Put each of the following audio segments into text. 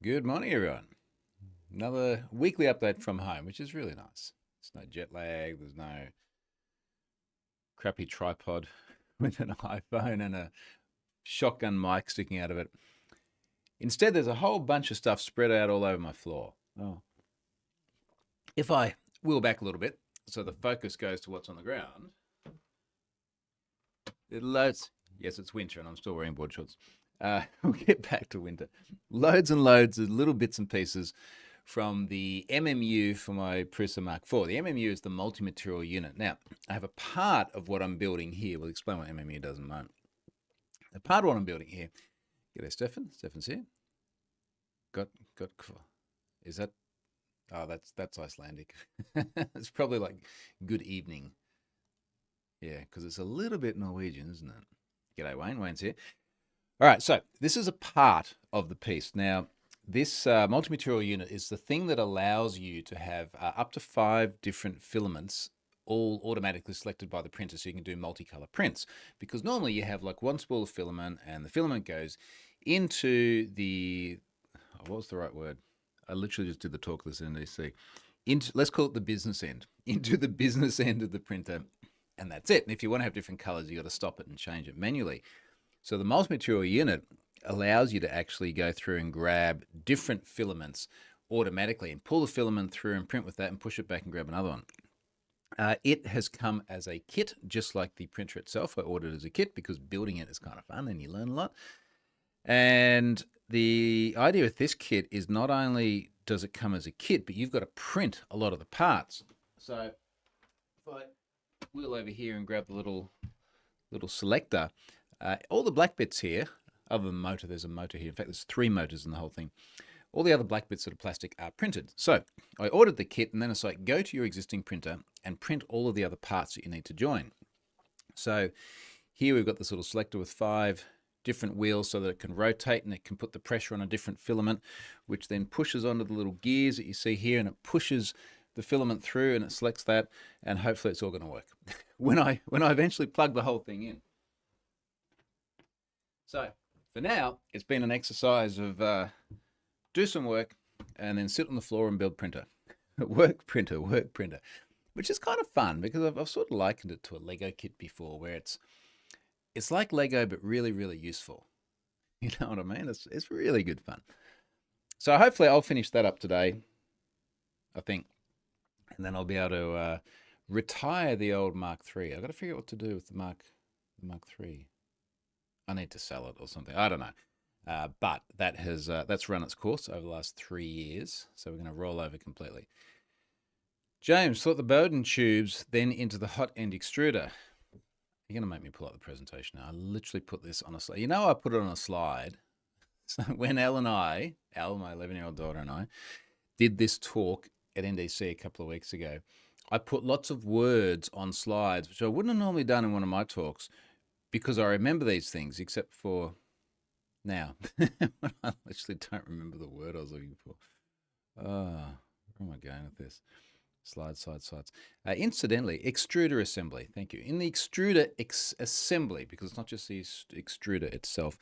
Good morning, everyone. Another weekly update from home, which is really nice. There's no jet lag, there's no crappy tripod with an iPhone and a shotgun mic sticking out of it. Instead, there's a whole bunch of stuff spread out all over my floor. Oh. If I wheel back a little bit so the focus goes to what's on the ground, it loads. Yes, it's winter and I'm still wearing board shorts. We'll get back to winter. Loads and loads of little bits and pieces from the MMU for my Prusa Mark IV. The MMU is the multi-material unit. Now, I have a part of what I'm building here. We'll explain what MMU does in a moment. A part of what I'm building here. G'day, Stefan. Stefan's here. Got. Is that? Oh, that's Icelandic. It's probably like good evening. Yeah, because it's a little bit Norwegian, isn't it? G'day, Wayne. Wayne's here. All right, so this is a part of the piece. Now, this multi-material unit is the thing that allows you to have up to 5 different filaments all automatically selected by the printer so you can do multicolor prints. Because normally you have like one spool of filament and the filament goes into the, what was the right word? I literally just did the talk of this NDC. Let's call it the business end, into the business end of the printer, and that's it. And if you want to have different colors, you got to stop it and change it manually. So the multi-material unit allows you to actually go through and grab different filaments automatically and pull the filament through and print with that and push it back and grab another one. It has come as a kit, just like the printer itself. I ordered it as a kit because building it is kind of fun and you learn a lot. And the idea with this kit is not only does it come as a kit, but you've got to print a lot of the parts. So if I wheel over here and grab the little selector, all the black bits here, other than motor, there's a motor here. In fact, there's 3 motors in the whole thing. All the other black bits that are plastic are printed. So I ordered the kit, and then it's like, go to your existing printer and print all of the other parts that you need to join. So here we've got this little selector with 5 different wheels so that it can rotate and it can put the pressure on a different filament, which then pushes onto the little gears that you see here, and it pushes the filament through and it selects that, and hopefully it's all going to work when I eventually plug the whole thing in. So for now, it's been an exercise of do some work and then sit on the floor and build printer. work printer, which is kind of fun because I've sort of likened it to a Lego kit before, where it's like Lego but really, really useful. You know what I mean? It's really good fun. So hopefully I'll finish that up today, I think, and then I'll be able to retire the old Mark III. I've got to figure out what to do with the Mark III. I need to sell it or something. I don't know. But that's run its course over the last 3 years. So we're going to roll over completely. James, sort the Bowden tubes then into the hot end extruder. You're going to make me pull up the presentation now. I literally put this on a slide. You know, I put it on a slide. So when Elle, my 11-year-old daughter, and I did this talk at NDC a couple of weeks ago, I put lots of words on slides, which I wouldn't have normally done in one of my talks, because I remember these things, except for now. I literally don't remember the word I was looking for. Where am I going with this? Slides. Incidentally, extruder assembly. Thank you. In the extruder assembly, because it's not just the extruder itself,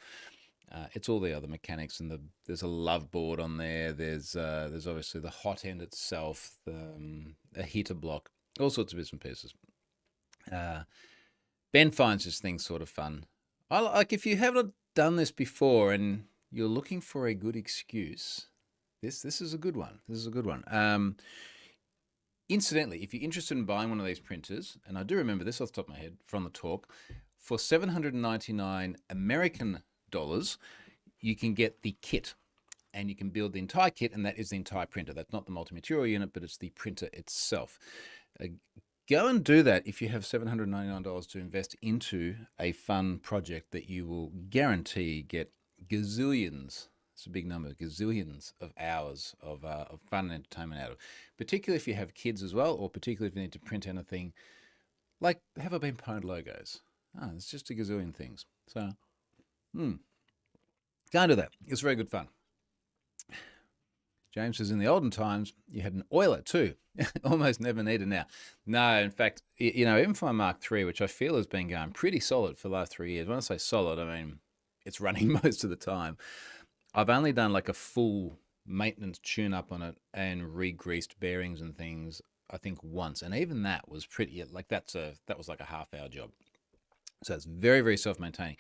it's all the other mechanics, and there's a love board on there. There's obviously the hot end itself, a heater block, all sorts of bits and pieces. Ben finds this thing sort of fun. Like if you haven't done this before and you're looking for a good excuse, this is a good one. Incidentally, if you're interested in buying one of these printers, and I do remember this off the top of my head from the talk, for $799 American dollars, you can get the kit, and you can build the entire kit, and that is the entire printer. That's not the multi-material unit, but it's the printer itself. Go and do that if you have $799 to invest into a fun project that you will guarantee get gazillions, it's a big number, gazillions of hours of fun and entertainment out of. Particularly if you have kids as well, or particularly if you need to print anything like, have I been pwned logos? It's just a gazillion things. So, can't do that. It's very good fun. James says in the olden times, you had an oiler too. Almost never needed now. No, in fact, even for my Mark III, which I feel has been going pretty solid for the last 3 years. When I say solid, I mean it's running most of the time. I've only done like a full maintenance tune-up on it and re-greased bearings and things, I think once. And even that was pretty, like that was like a half-hour job. So it's very, very self-maintaining.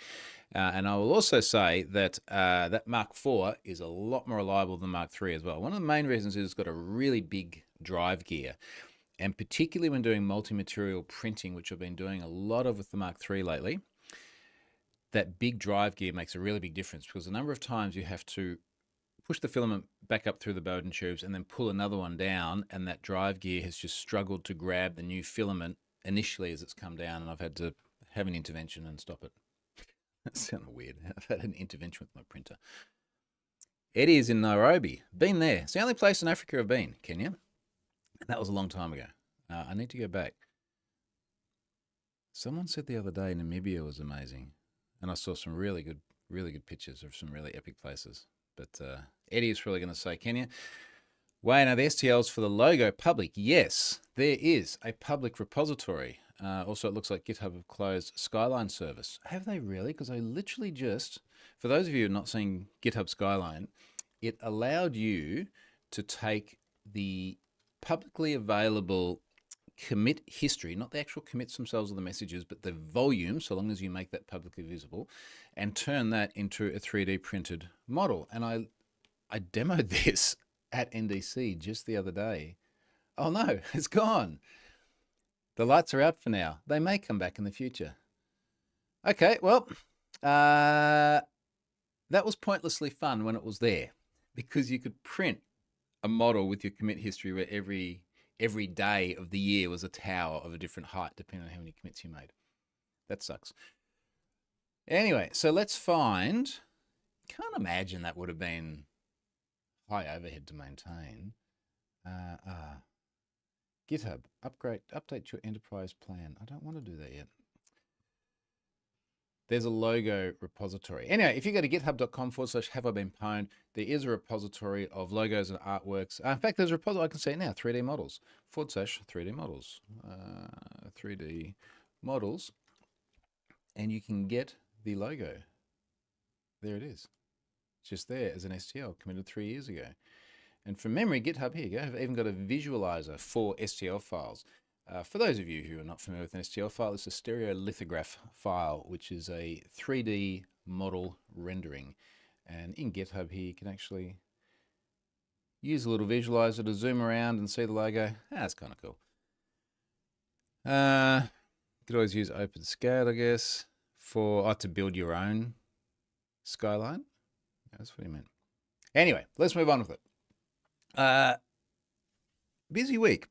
And I will also say that that Mark IV is a lot more reliable than Mark III as well. One of the main reasons is it's got a really big drive gear. And particularly when doing multi-material printing, which I've been doing a lot of with the Mark III lately, that big drive gear makes a really big difference, because the number of times you have to push the filament back up through the Bowden tubes and then pull another one down, and that drive gear has just struggled to grab the new filament initially as it's come down, and I've had to have an intervention and stop it. That sounded weird. I've had an intervention with my printer. Eddie is in Nairobi. Been there. It's the only place in Africa I've been, Kenya. And that was a long time ago. I need to go back. Someone said the other day Namibia was amazing. And I saw some really good pictures of some really epic places. But Eddie is probably going to say, Kenya, Wayne, are the STLs for the logo public? Yes, there is a public repository. Also, it looks like GitHub have closed Skyline service. Have they really? Because I literally just, for those of you who are not seeing GitHub Skyline, it allowed you to take the publicly available commit history, not the actual commits themselves or the messages, but the volume, so long as you make that publicly visible, and turn that into a 3D printed model. And I demoed this at NDC just the other day. Oh no, it's gone. The lights are out for now. They may come back in the future. Okay, well, that was pointlessly fun when it was there, because you could print a model with your commit history where every day of the year was a tower of a different height, depending on how many commits you made. That sucks. Anyway, so let's find, can't imagine that would have been high overhead to maintain. GitHub, update your enterprise plan. I don't want to do that yet. There's a logo repository. Anyway, if you go to github.com/have I been pwned, there is a repository of logos and artworks. In fact, there's a repository, I can see it now, 3D models, /3D models, 3D models, and you can get the logo. There it is. It's just there as an STL committed 3 years ago. And from memory, GitHub, here you go, have even got a visualizer for STL files. For those of you who are not familiar with an STL file, it's a stereolithograph file, which is a 3D model rendering. And in GitHub here, you can actually use a little visualizer to zoom around and see the logo. That's kind of cool. You could always use open scale, I guess, for to build your own skyline. That's what he meant. Anyway, let's move on with it. Busy week.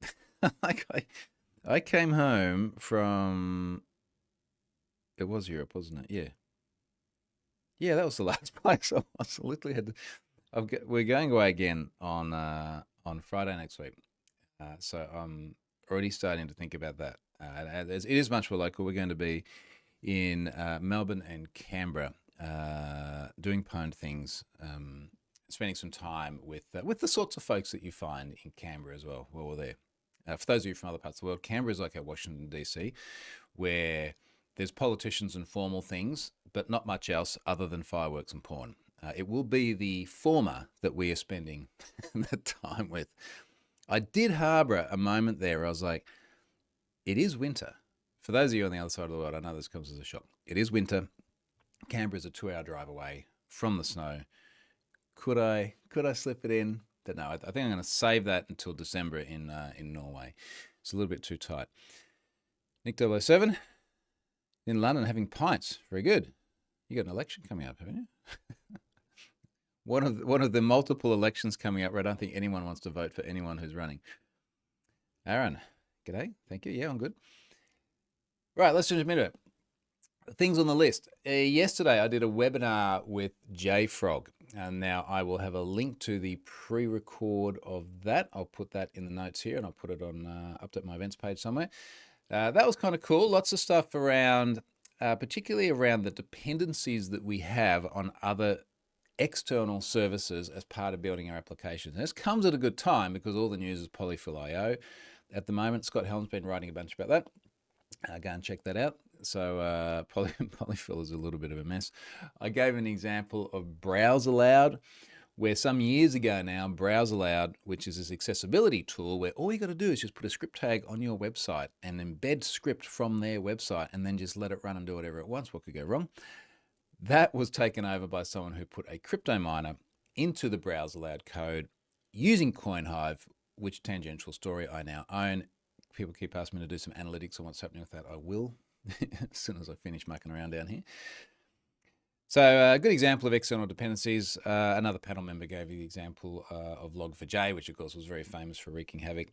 I came home from, it was Europe, wasn't it? Yeah. Yeah, that was the last place I was. Literally had to, we're going away again on Friday next week. So I'm already starting to think about that. It is much more local. We're going to be in Melbourne and Canberra doing pwned things, spending some time with the sorts of folks that you find in Canberra as well while we're there. For those of you from other parts of the world, Canberra is like our Washington, D.C., where there's politicians and formal things, but not much else other than fireworks and porn. It will be the former that we are spending that time with. I did harbour a moment there where I was like, it is winter. For those of you on the other side of the world, I know this comes as a shock. It is winter. Canberra is a 2-hour drive away from the snow. Could I slip it in? But no, I think I'm going to save that until December in Norway. It's a little bit too tight. Nick 007 in London having pints. Very good. You got an election coming up, haven't you? one of the multiple elections coming up where I don't think anyone wants to vote for anyone who's running. Aaron, g'day. Thank you. Yeah, I'm good. Right, let's jump into it. Things on the list. Yesterday, I did a webinar with JFrog. And now I will have a link to the pre-record of that. I'll put that in the notes here, and I'll put it on update my events page somewhere. That was kind of cool. Lots of stuff around, particularly around the dependencies that we have on other external services as part of building our applications. And this comes at a good time because all the news is Polyfill.io. At the moment, Scott Helm's been writing a bunch about that. Go and check that out. So Polyfill is a little bit of a mess. I gave an example of browse aloud, where some years ago now, BrowserLoud, which is this accessibility tool where all you got to do is just put a script tag on your website and embed script from their website and then just let it run and do whatever it wants. What could go wrong? That was taken over by someone who put a crypto miner into the BrowserLoud code using CoinHive, which tangential story I now own. People keep asking me to do some analytics on what's happening with that. I will as soon as I finish mucking around down here. So a good example of external dependencies. Another panel member gave you the example of Log4j, which of course was very famous for wreaking havoc.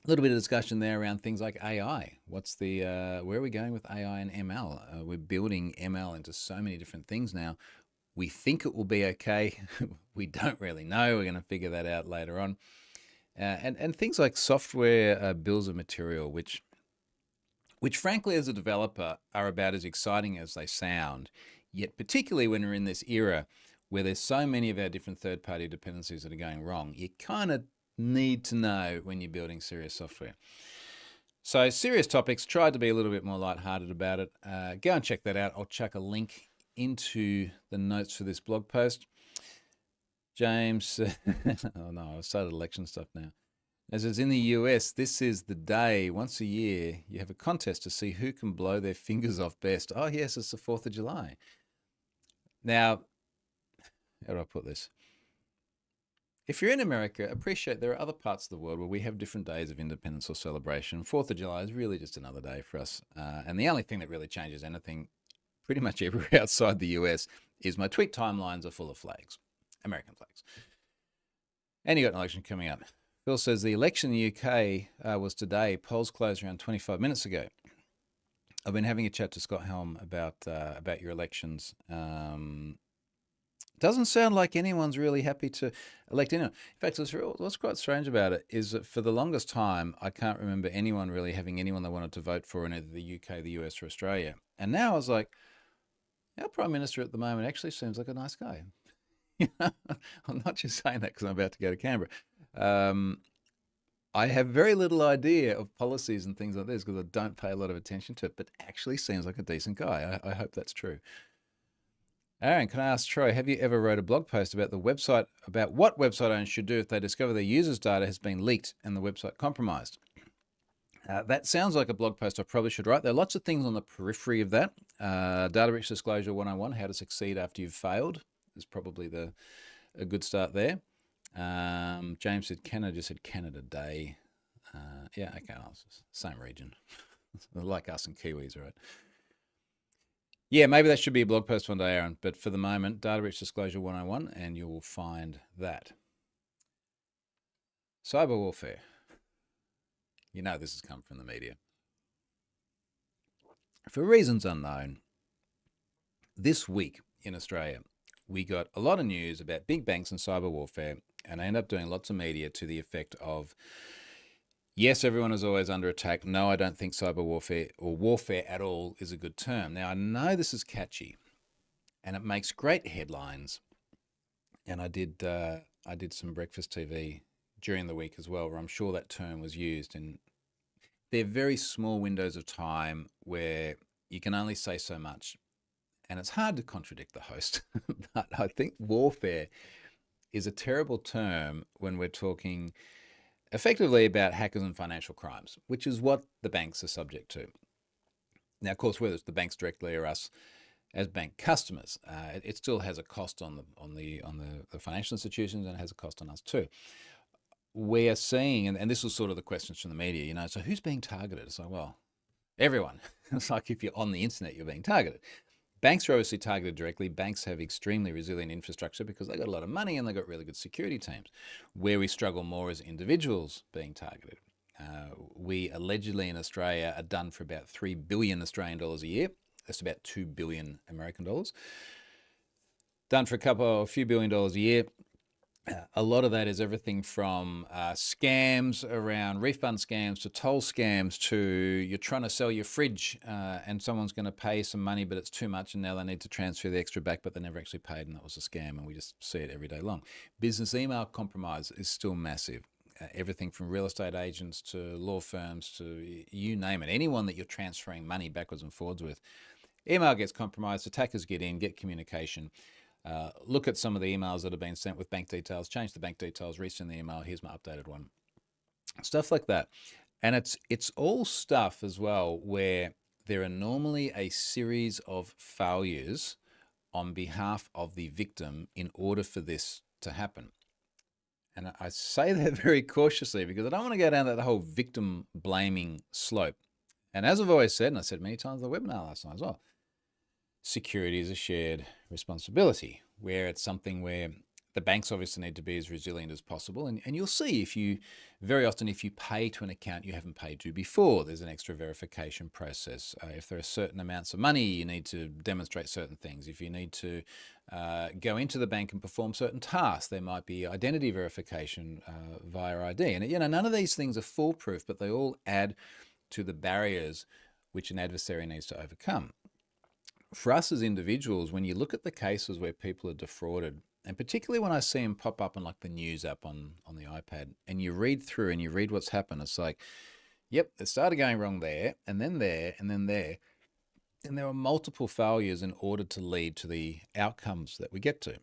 A little bit of discussion there around things like AI. What's the where are we going with AI and ML? We're building ML into so many different things now. We think it will be okay. We don't really know. We're going to figure that out later on. And things like software bills of material, which frankly as a developer are about as exciting as they sound. Yet particularly when we're in this era where there's so many of our different third-party dependencies that are going wrong, you kind of need to know when you're building serious software. So serious topics, tried to be a little bit more lighthearted about it. Go and check that out. I'll chuck a link into the notes for this blog post. James, oh no, I've started election stuff now. As it's in the US, this is the day, once a year, you have a contest to see who can blow their fingers off best. Oh yes, it's the 4th of July. Now, how do I put this? If you're in America, appreciate there are other parts of the world where we have different days of independence or celebration. 4th of July is really just another day for us. And the only thing that really changes anything pretty much everywhere outside the US is my tweet timelines are full of flags, American flags. And you got an election coming up. Phil says the election in the UK was today. Polls closed around 25 minutes ago. I've been having a chat to Scott Helm about your elections. Doesn't sound like anyone's really happy to elect anyone. In fact, what's quite strange about it is that for the longest time, I can't remember anyone really having anyone they wanted to vote for in either the UK, the US, or Australia. And now I was like, our Prime Minister at the moment actually seems like a nice guy. I'm not just saying that because I'm about to go to Canberra. I have very little idea of policies and things like this because I don't pay a lot of attention to it, but actually seems like a decent guy. I hope that's true. Aaron, can I ask Troy, have you ever wrote a blog post about what website owners should do if they discover their users' data has been leaked and the website compromised? That sounds like a blog post I probably should write. There are lots of things on the periphery of that. Data breach disclosure 101, how to succeed after you've failed, is probably a good start there. James said Canada, just said Canada Day. Yeah, okay, same region. Like us and Kiwis, right? Yeah, maybe that should be a blog post one day, Aaron. But for the moment, Data Breach Disclosure 101, and you will find that. Cyber warfare. You know this has come from the media. For reasons unknown, this week in Australia, we got a lot of news about big banks and cyber warfare, and I end up doing lots of media to the effect of, yes, everyone is always under attack. No, I don't think cyber warfare or warfare at all is a good term. Now, I know this is catchy, and it makes great headlines. And I did some breakfast TV during the week as well, where I'm sure that term was used. And they're very small windows of time where you can only say so much, and it's hard to contradict the host. But I think warfare is a terrible term when we're talking effectively about hackers and financial crimes, which is what the banks are subject to. Now, of course, whether it's the banks directly or us as bank customers, it still has a cost on the financial institutions, and it has a cost on us too. We are seeing, and this was sort of the questions from the media, so who's being targeted? It's like, well, everyone. It's like if you're on the internet, you're being targeted. Banks are obviously targeted directly. Banks have extremely resilient infrastructure because they got a lot of money and they got really good security teams. Where we struggle more is individuals being targeted. We allegedly in Australia are done for about 3 billion Australian dollars a year. That's about 2 billion American dollars. Done for a few $billion a year. A lot of that is everything from scams around refund scams to toll scams to you're trying to sell your fridge and someone's going to pay some money, but it's too much and now they need to transfer the extra back, but they never actually paid and that was a scam, and we just see it every day long. Business email compromise is still massive. Everything from real estate agents to law firms to you name it. Anyone that you're transferring money backwards and forwards with. Email gets compromised, attackers get in, get communication. Look at some of the emails that have been sent with bank details, change the bank details, resend the email, here's my updated one. Stuff like that. And it's all stuff as well where there are normally a series of failures on behalf of the victim in order for this to happen. And I say that very cautiously because I don't want to go down that whole victim blaming slope. And as I've always said, and I said many times on the webinar last night as well, security is a shared responsibility, where it's something where the banks obviously need to be as resilient as possible. And you'll see very often, if you pay to an account you haven't paid to before, there's an extra verification process. If there are certain amounts of money, you need to demonstrate certain things. If you need to go into the bank and perform certain tasks, there might be identity verification via ID. And none of these things are foolproof, but they all add to the barriers which an adversary needs to overcome. For us as individuals, when you look at the cases where people are defrauded, and particularly when I see them pop up on like the news app on the iPad, and you read through and you read what's happened, it's like, yep, it started going wrong there, and then there, and then there. And there are multiple failures in order to lead to the outcomes that we get to.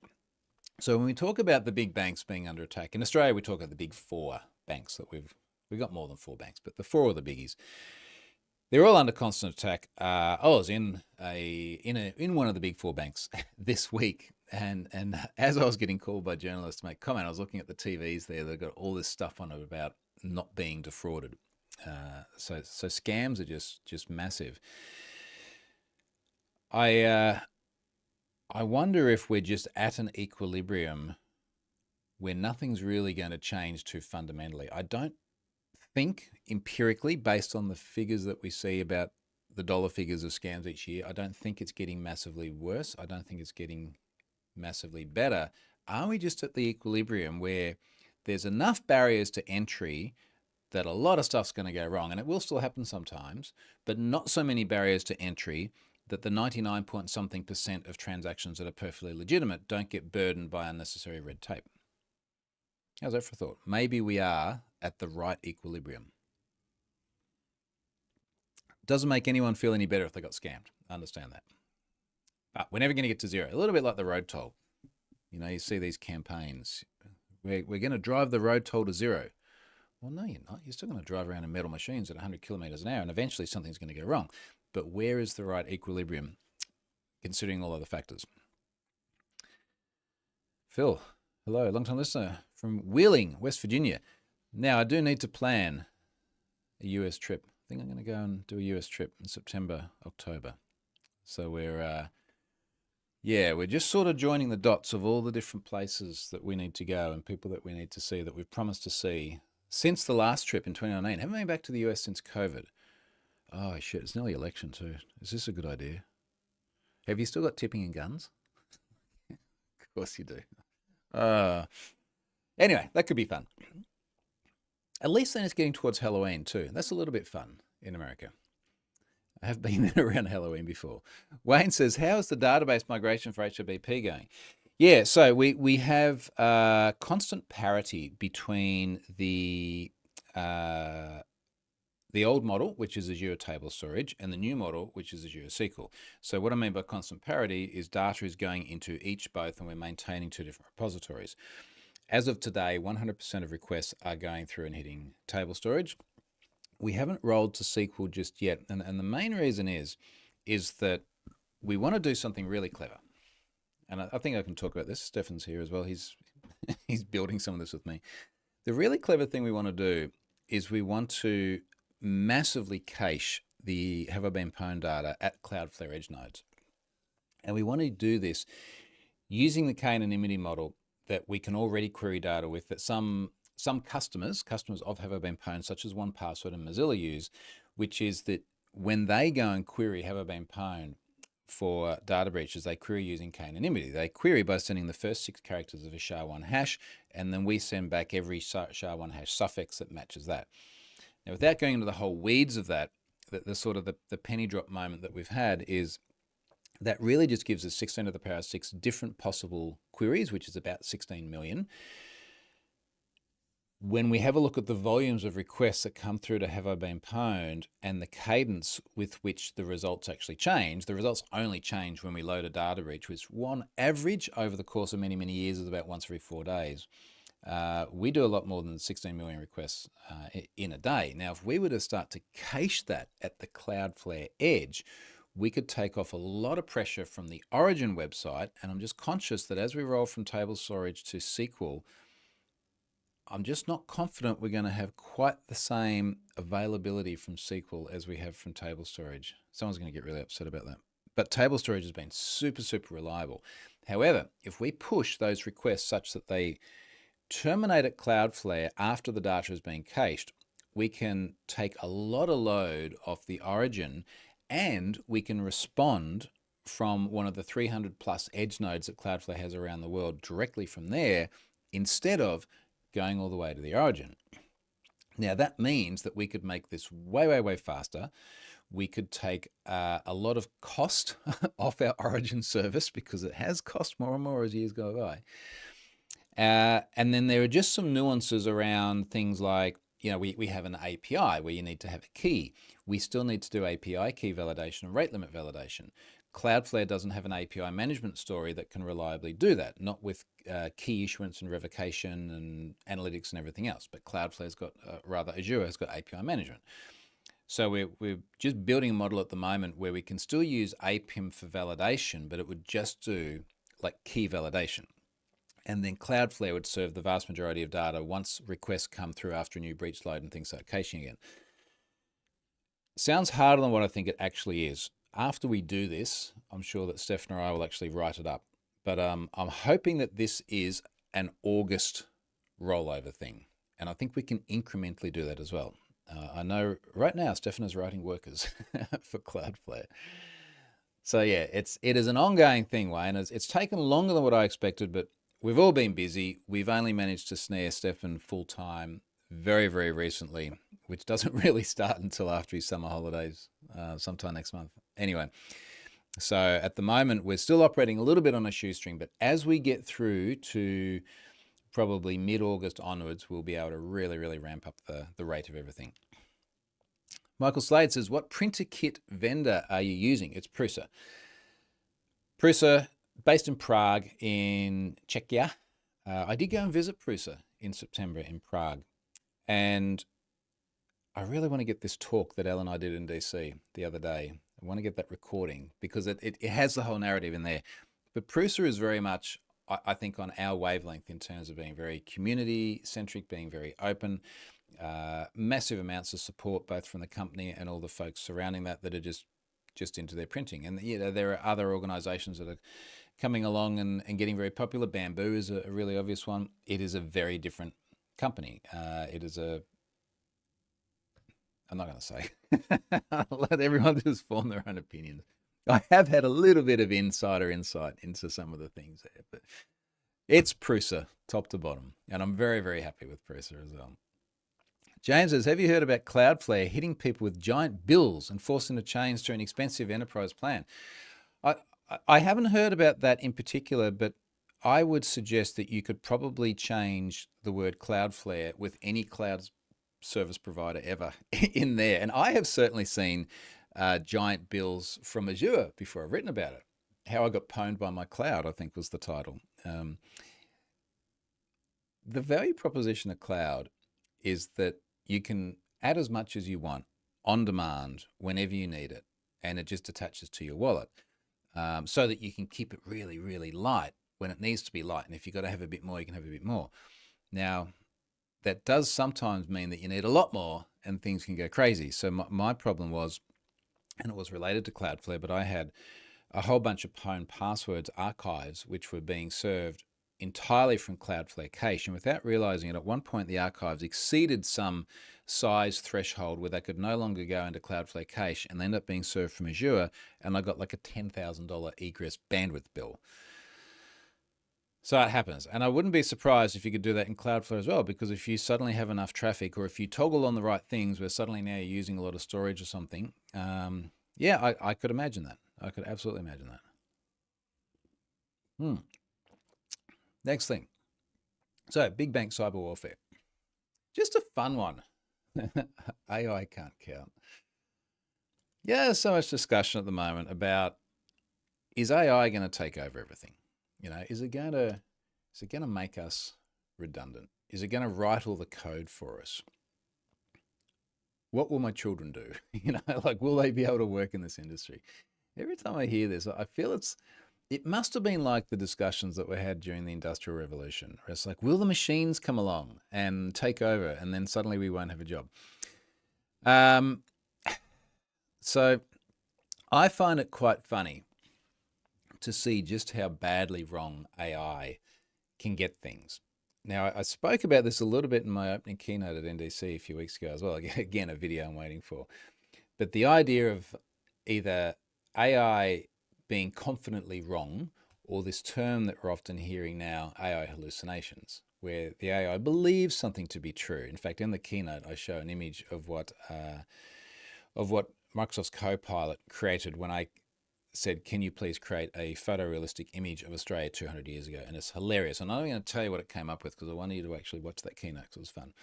So when we talk about the big banks being under attack, in Australia, we talk about the big four banks that we've got more than four banks, but the four are the biggies. They're all under constant attack. I was in one of the big four banks this week, and as I was getting called by journalists to make comment, I was looking at the TVs there. They've got all this stuff on it about not being defrauded. So scams are just massive. I wonder if we're just at an equilibrium where nothing's really going to change too fundamentally. I don't think empirically, based on the figures that we see about the dollar figures of scams each year, I don't think it's getting massively worse. I don't think it's getting massively better. Are we just at the equilibrium where there's enough barriers to entry that a lot of stuff's going to go wrong, and it will still happen sometimes, but not so many barriers to entry that the 99 point something % of transactions that are perfectly legitimate don't get burdened by unnecessary red tape? How's that for thought? Maybe we are at the right equilibrium. Doesn't make anyone feel any better if they got scammed. I understand that. But we're never going to get to zero. A little bit like the road toll. You see these campaigns. We're going to drive the road toll to zero. Well, no, you're not. You're still going to drive around in metal machines at 100 kilometers an hour, and eventually something's going to go wrong. But where is the right equilibrium, considering all other factors? Phil, hello, long-time listener from Wheeling, West Virginia. Now, I do need to plan a US trip. I think I'm going to go and do a US trip in September, October. So we're just sort of joining the dots of all the different places that we need to go and people that we need to see that we've promised to see since the last trip in 2019. Haven't been back to the US since COVID. Oh, shit, it's nearly election too. Is this a good idea? Have you still got tipping and guns? Of course you do. Anyway, that could be fun. At least then it's getting towards Halloween too. That's a little bit fun in America. I have been there around Halloween before. Wayne says, how's the database migration for HBP going? Yeah, so we have constant parity between the old model, which is Azure Table Storage, and the new model, which is Azure SQL. So what I mean by constant parity is data is going into both, and we're maintaining two different repositories. As of today, 100% of requests are going through and hitting table storage. We haven't rolled to SQL just yet, and the main reason is that we want to do something really clever. And I think I can talk about this. Stefan's here as well. He's building some of this with me. The really clever thing we want to do is we want to massively cache the HaveABeen data at Cloudflare Edge nodes. And we want to do this using the k-anonymity model that we can already query data with, that some customers of HaveABeen, such as 1Password and Mozilla, use, which is that when they go and query HaveABeen for data breaches, they query using k-anonymity. They query by sending the first 6 characters of a SHA-1 hash, and then we send back every SHA-1 hash suffix that matches that. Now, without going into the whole weeds of that, the sort of the penny drop moment that we've had is that really just gives us 16 to the power of 6 different possible queries, which is about 16 million. when we have a look at the volumes of requests that come through to Have I Been Pwned and the cadence with which the results actually change, the results only change when we load a data breach, which on average over the course of many, many years is about once every 4 days. We do a lot more than 16 million requests in a day. Now, if we were to start to cache that at the Cloudflare edge, we could take off a lot of pressure from the origin website. And I'm just conscious that as we roll from table storage to SQL, I'm just not confident we're going to have quite the same availability from SQL as we have from table storage. Someone's going to get really upset about that. But table storage has been super, super reliable. However, if we push those requests such that they terminate at Cloudflare after the data has been cached, we can take a lot of load off the origin, and we can respond from one of the 300 plus edge nodes that Cloudflare has around the world directly from there, instead of going all the way to the origin. Now that means that we could make this way, way, way faster. We could take a lot of cost off our origin service, because it has cost more and more as years go by. And then there are just some nuances around things like, we have an API where you need to have a key. We still need to do API key validation and rate limit validation. Cloudflare doesn't have an API management story that can reliably do that, not with key issuance and revocation and analytics and everything else. But Cloudflare's got, Azure has got API management. So we're just building a model at the moment where we can still use APIM for validation, but it would just do like key validation. And then Cloudflare would serve the vast majority of data once requests come through after a new breach load and things start caching again. Sounds harder than what I think it actually is. After we do this, I'm sure that Stefan or I will actually write it up. But I'm hoping that this is an August rollover thing. And I think we can incrementally do that as well. I know right now Stefan is writing workers for Cloudflare. So yeah, it is an ongoing thing, Wayne. It's taken longer than what I expected, but we've all been busy. We've only managed to snare Stefan full-time very, very recently, which doesn't really start until after his summer holidays, sometime next month. Anyway, so at the moment, we're still operating a little bit on a shoestring, but as we get through to probably mid-August onwards, we'll be able to really, really ramp up the rate of everything. Michael Slade says, what printer kit vendor are you using? It's Prusa. Prusa, based in Prague in Czechia. I did go and visit Prusa in September in Prague. And I really want to get this talk that Elle and I did in DC the other day. I want to get that recording because it has the whole narrative in there. But Prusa is very much, I think, on our wavelength in terms of being very community-centric, being very open, massive amounts of support both from the company and all the folks surrounding that are just into their printing. And there are other organizations that are coming along and getting very popular. Bamboo is a really obvious one. It is a very different company. It is I'm not going to say. I'll let everyone just form their own opinions. I have had a little bit of insider insight into some of the things there, but it's Prusa, top to bottom. And I'm very, very happy with Prusa as well. James says, have you heard about Cloudflare hitting people with giant bills and forcing to change to an expensive enterprise plan? I haven't heard about that in particular, but I would suggest that you could probably change the word Cloudflare with any cloud service provider ever in there. And I have certainly seen giant bills from Azure before. I've written about it. How I got pwned by my cloud, I think, was the title. The value proposition of cloud is that you can add as much as you want on demand whenever you need it, and it just attaches to your wallet, so that you can keep it really, really light when it needs to be light. And if you've got to have a bit more, you can have a bit more. Now, that does sometimes mean that you need a lot more and things can go crazy. So my problem was, and it was related to Cloudflare, but I had a whole bunch of pwned passwords archives which were being served entirely from Cloudflare cache. And without realizing it, at one point the archives exceeded some size threshold where they could no longer go into Cloudflare cache, and they ended up being served from Azure, and I got like a $10,000 egress bandwidth bill. So it happens. And I wouldn't be surprised if you could do that in Cloudflare as well, because if you suddenly have enough traffic, or if you toggle on the right things where suddenly now you're using a lot of storage or something, yeah, I could imagine that. I could absolutely imagine that. Next thing. So big bank cyber warfare. Just a fun one. AI can't count. Yeah, there's so much discussion at the moment about, is AI going to take over everything? Is it going to make us redundant? Is it going to write all the code for us? What will my children do? Like, will they be able to work in this industry? Every time I hear this, I feel it must have been like the discussions that were had during the Industrial Revolution, where it's like, will the machines come along and take over, and then suddenly we won't have a job? So I find it quite funny to see just how badly wrong AI can get things. Now, I spoke about this a little bit in my opening keynote at NDC a few weeks ago as well. Again, a video I'm waiting for. But the idea of either AI being confidently wrong, or this term that we're often hearing now, AI hallucinations, where the AI believes something to be true. In fact, in the keynote, I show an image of what Microsoft's Copilot created when I said, can you please create a photorealistic image of Australia 200 years ago? And it's hilarious. And I'm going to tell you what it came up with, because I wanted you to actually watch that keynote because it was fun.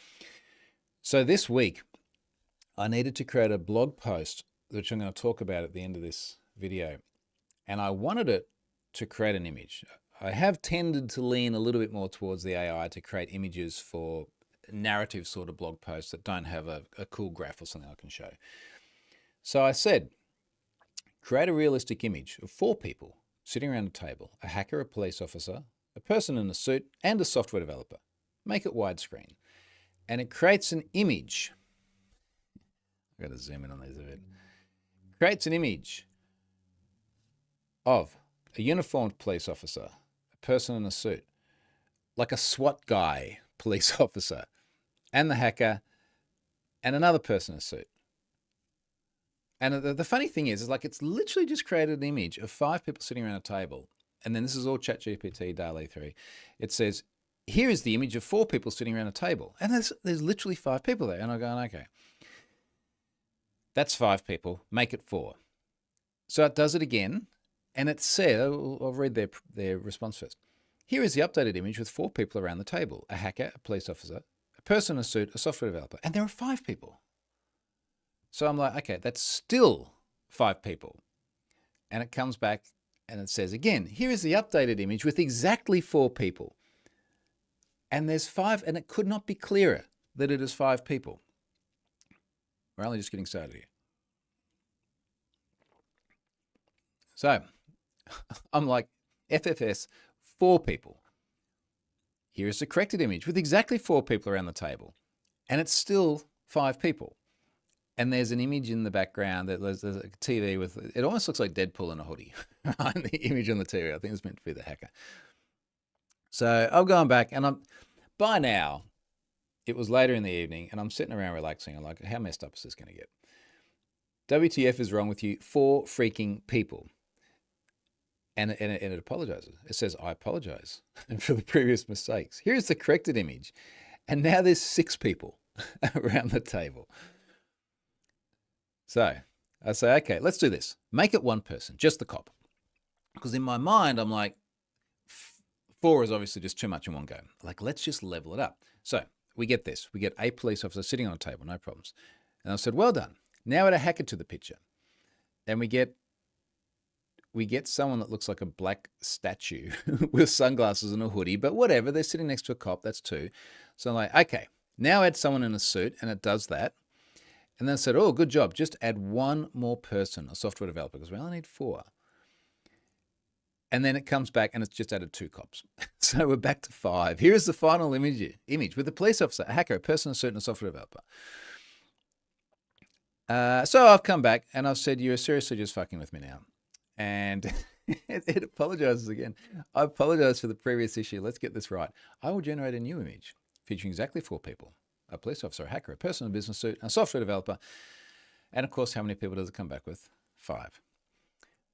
So this week, I needed to create a blog post, which I'm going to talk about at the end of this video. And I wanted it to create an image. I have tended to lean a little bit more towards the AI to create images for narrative sort of blog posts that don't have a cool graph or something I can show. So I said, create a realistic image of 4 people sitting around a table: a hacker, a police officer, a person in a suit, and a software developer. Make it widescreen. And it creates an image. I've got to zoom in on these a bit. Creates an image of a uniformed police officer, a person in a suit, like a SWAT guy police officer, and the hacker, and another person in a suit. And the funny thing is like, it's literally just created an image of 5 people sitting around a table. And then this is all ChatGPT, DALL-E 3. It says, here is the image of 4 people sitting around a table. And there's literally 5 people there. And I'm going, okay, that's 5 people, make it 4. So it does it again. And it said, I'll read their response first. Here is the updated image with 4 people around the table: a hacker, a police officer, a person in a suit, a software developer. And there are 5 people. So I'm like, okay, that's still 5 people. And it comes back and it says again, here is the updated image with exactly 4 people. And there's 5, and it could not be clearer that it is 5 people. We're only just getting started here. So I'm like, FFS, 4 people. Here is the corrected image with exactly 4 people around the table. And it's still 5 people. And there's an image in the background that there's a TV with, it almost looks like Deadpool in a hoodie, right? The image on the TV. I think it's meant to be the hacker. So I'm going back, and by now, it was later in the evening, and I'm sitting around relaxing. I'm like, how messed up is this going to get? WTF is wrong with you? 4 freaking people. And it apologizes. It says, I apologize for the previous mistakes. Here's the corrected image. And now there's 6 people around the table. So I say, okay, let's do this. Make it 1 person, just the cop. Because in my mind, I'm like, 4 is obviously just too much in one go. Like, let's just level it up. So we get this. We get a police officer sitting on a table, no problems. And I said, well done. Now add a hacker to the picture. And we get someone that looks like a black statue with sunglasses and a hoodie, but whatever, they're sitting next to a cop, that's 2. So I'm like, okay, now add someone in a suit, and it does that. And then I said, oh, good job, just add 1 more person, a software developer, because we only need 4. And then it comes back and it's just added 2 cops. So we're back to 5. Here is the final image with a police officer, a hacker, a person in a suit, and a software developer. So I've come back and I've said, you're seriously just fucking with me now. And it apologizes again. I apologize for the previous issue. Let's get this right. I will generate a new image featuring exactly 4 people: a police officer, a hacker, a person in a business suit, and a software developer. And of course, how many people does it come back with? 5.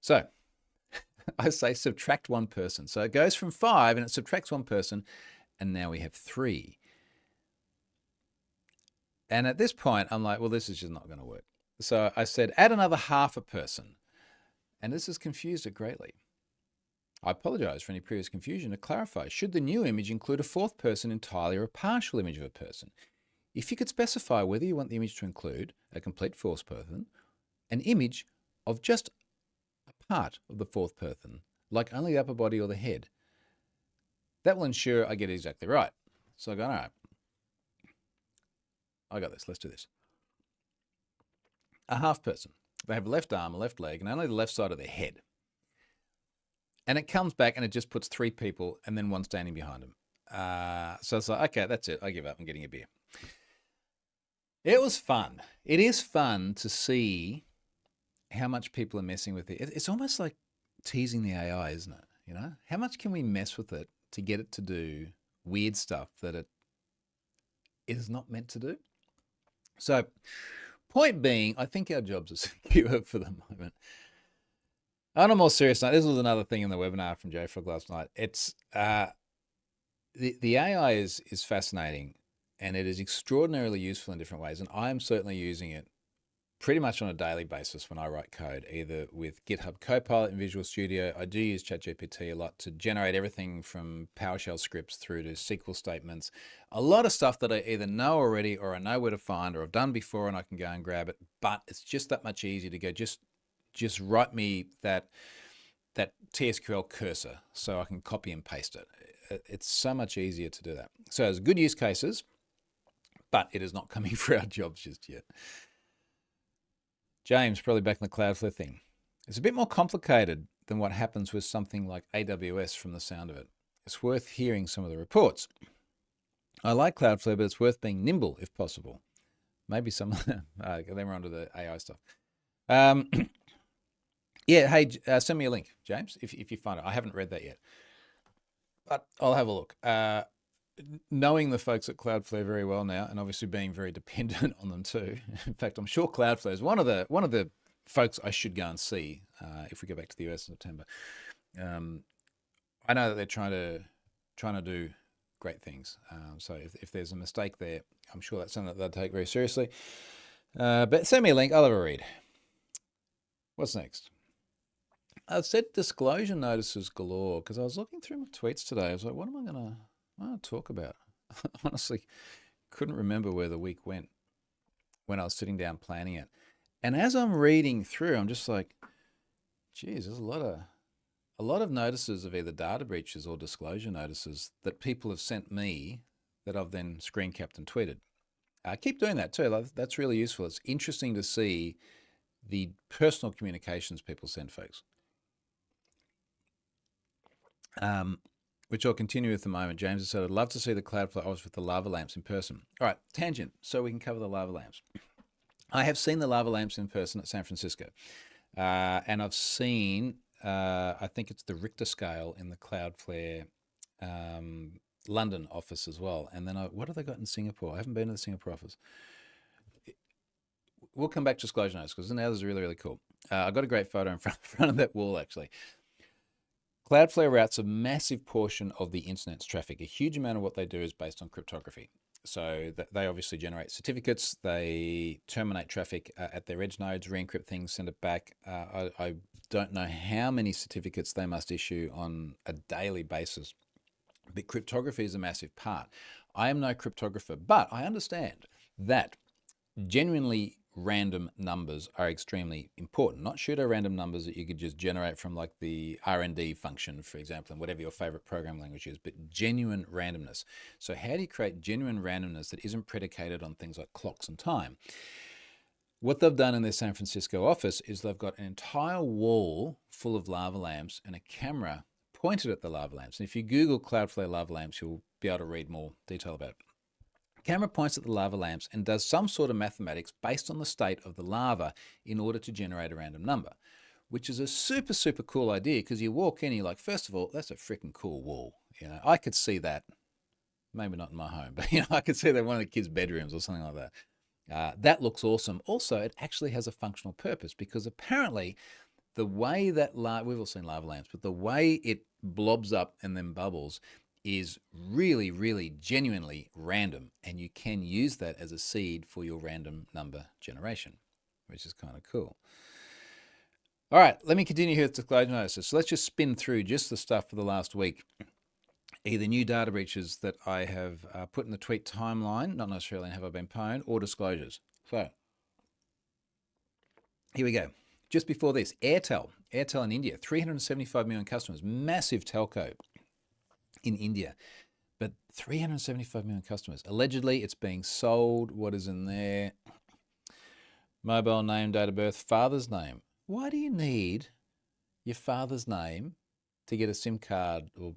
So I say subtract 1 person. So it goes from 5 and it subtracts 1 person. And now we have 3. And at this point, I'm like, well, this is just not going to work. So I said, add another half a person. And this has confused it greatly. I apologize for any previous confusion. To clarify, should the new image include a 4th person entirely or a partial image of a person? if you could specify whether you want the image to include a complete fourth person, an image of just a part of the fourth person, like only the upper body or the head, that will ensure I get it exactly right. So I go, all right, I got this. Let's do this. A half person. They have a left arm, a left leg, and only the left side of their head. And it comes back and it just puts three people and then one standing behind them. So it's like, okay, that's it. I give up. I'm getting a beer. It was fun. It is fun to see how much people are messing with it. It's almost like teasing the AI, isn't it? You know, how much can we mess with it to get it to do weird stuff that it is not meant to do? So, point being, I think our jobs are secure for the moment. On a more serious note, this was another thing in the webinar from JFrog last night. It's the AI is fascinating, and it is extraordinarily useful in different ways. And I am certainly using it pretty much on a daily basis when I write code, either with GitHub Copilot and Visual Studio. I do use ChatGPT a lot to generate everything from PowerShell scripts through to SQL statements. A lot of stuff that I either know already or I know where to find or I've done before and I can go and grab it. But it's just that much easier to go, just write me that TSQL cursor so I can copy and paste it. It's so much easier to do that. So there's good use cases, but it is not coming for our jobs just yet. James, probably back in the Cloudflare thing. It's a bit more complicated than what happens with something like AWS from the sound of it. It's worth hearing some of the reports. I like Cloudflare, but it's worth being nimble if possible. Maybe some of them. Then we're onto the AI stuff. Yeah, hey, send me a link, James, if you find it. I haven't read that yet, but I'll have a look. Knowing the folks at Cloudflare very well now, and obviously being very dependent on them too. In fact, I'm sure Cloudflare is one of the folks I should go and see if we go back to the US in September. I know that they're trying to do great things. So if there's a mistake there, I'm sure that's something that they'll take very seriously. But send me a link. I'll have a read. What's next? I've said disclosure notices galore because I was looking through my tweets today. I was like, what am I going to talk about? Honestly, couldn't remember where the week went when I was sitting down planning it. And as I'm reading through, I'm just like, geez, there's a lot of notices of either data breaches or disclosure notices that people have sent me that I've then screen capped and tweeted. Keep doing that too. That's really useful. It's interesting to see the personal communications people send folks. Which I'll continue with in a moment. James has said, I'd love to see the Cloudflare office with the lava lamps in person. All right, tangent, so we can cover the lava lamps. I have seen the lava lamps in person at San Francisco. And I've seen, I think it's the Richter scale in the Cloudflare London office as well. And then what have they got in Singapore? I haven't been to the Singapore office. We'll come back to disclosure notes because now this is really, really cool. I've got a great photo in front of that wall, actually. Cloudflare routes a massive portion of the internet's traffic. A huge amount of what they do is based on cryptography. So they obviously generate certificates. They terminate traffic at their edge nodes, re-encrypt things, send it back. I don't know how many certificates they must issue on a daily basis, but cryptography is a massive part. I am no cryptographer, but I understand that genuinely random numbers are extremely important. Not pseudo-random numbers that you could just generate from like the R&D function, for example, and whatever your favorite programming language is, but genuine randomness. So how do you create genuine randomness that isn't predicated on things like clocks and time? What they've done in their San Francisco office is they've got an entire wall full of lava lamps and a camera pointed at the lava lamps. And if you Google Cloudflare lava lamps, you'll be able to read more detail about it. Camera points at the lava lamps and does some sort of mathematics based on the state of the lava in order to generate a random number, which is a super, super cool idea because you walk in and you're like, first of all, that's a freaking cool wall. You know, I could see that, maybe not in my home, but I could see that in one of the kids' bedrooms or something like that. That looks awesome. Also, it actually has a functional purpose because apparently the way that, we've all seen lava lamps, but the way it blobs up and then bubbles is really, really genuinely random, and you can use that as a seed for your random number generation, which is kind of cool. All right, let me continue here with disclosure notices. So let's just spin through just the stuff for the last week. either new data breaches that I have put in the tweet timeline, not necessarily have I been pwned, or disclosures. So here we go. Just before this, Airtel in India, 375 million customers, massive telco in India, but 375 million customers. Allegedly, it's being sold. What is in there? Mobile name, date of birth, father's name. Why do you need your father's name to get a SIM card or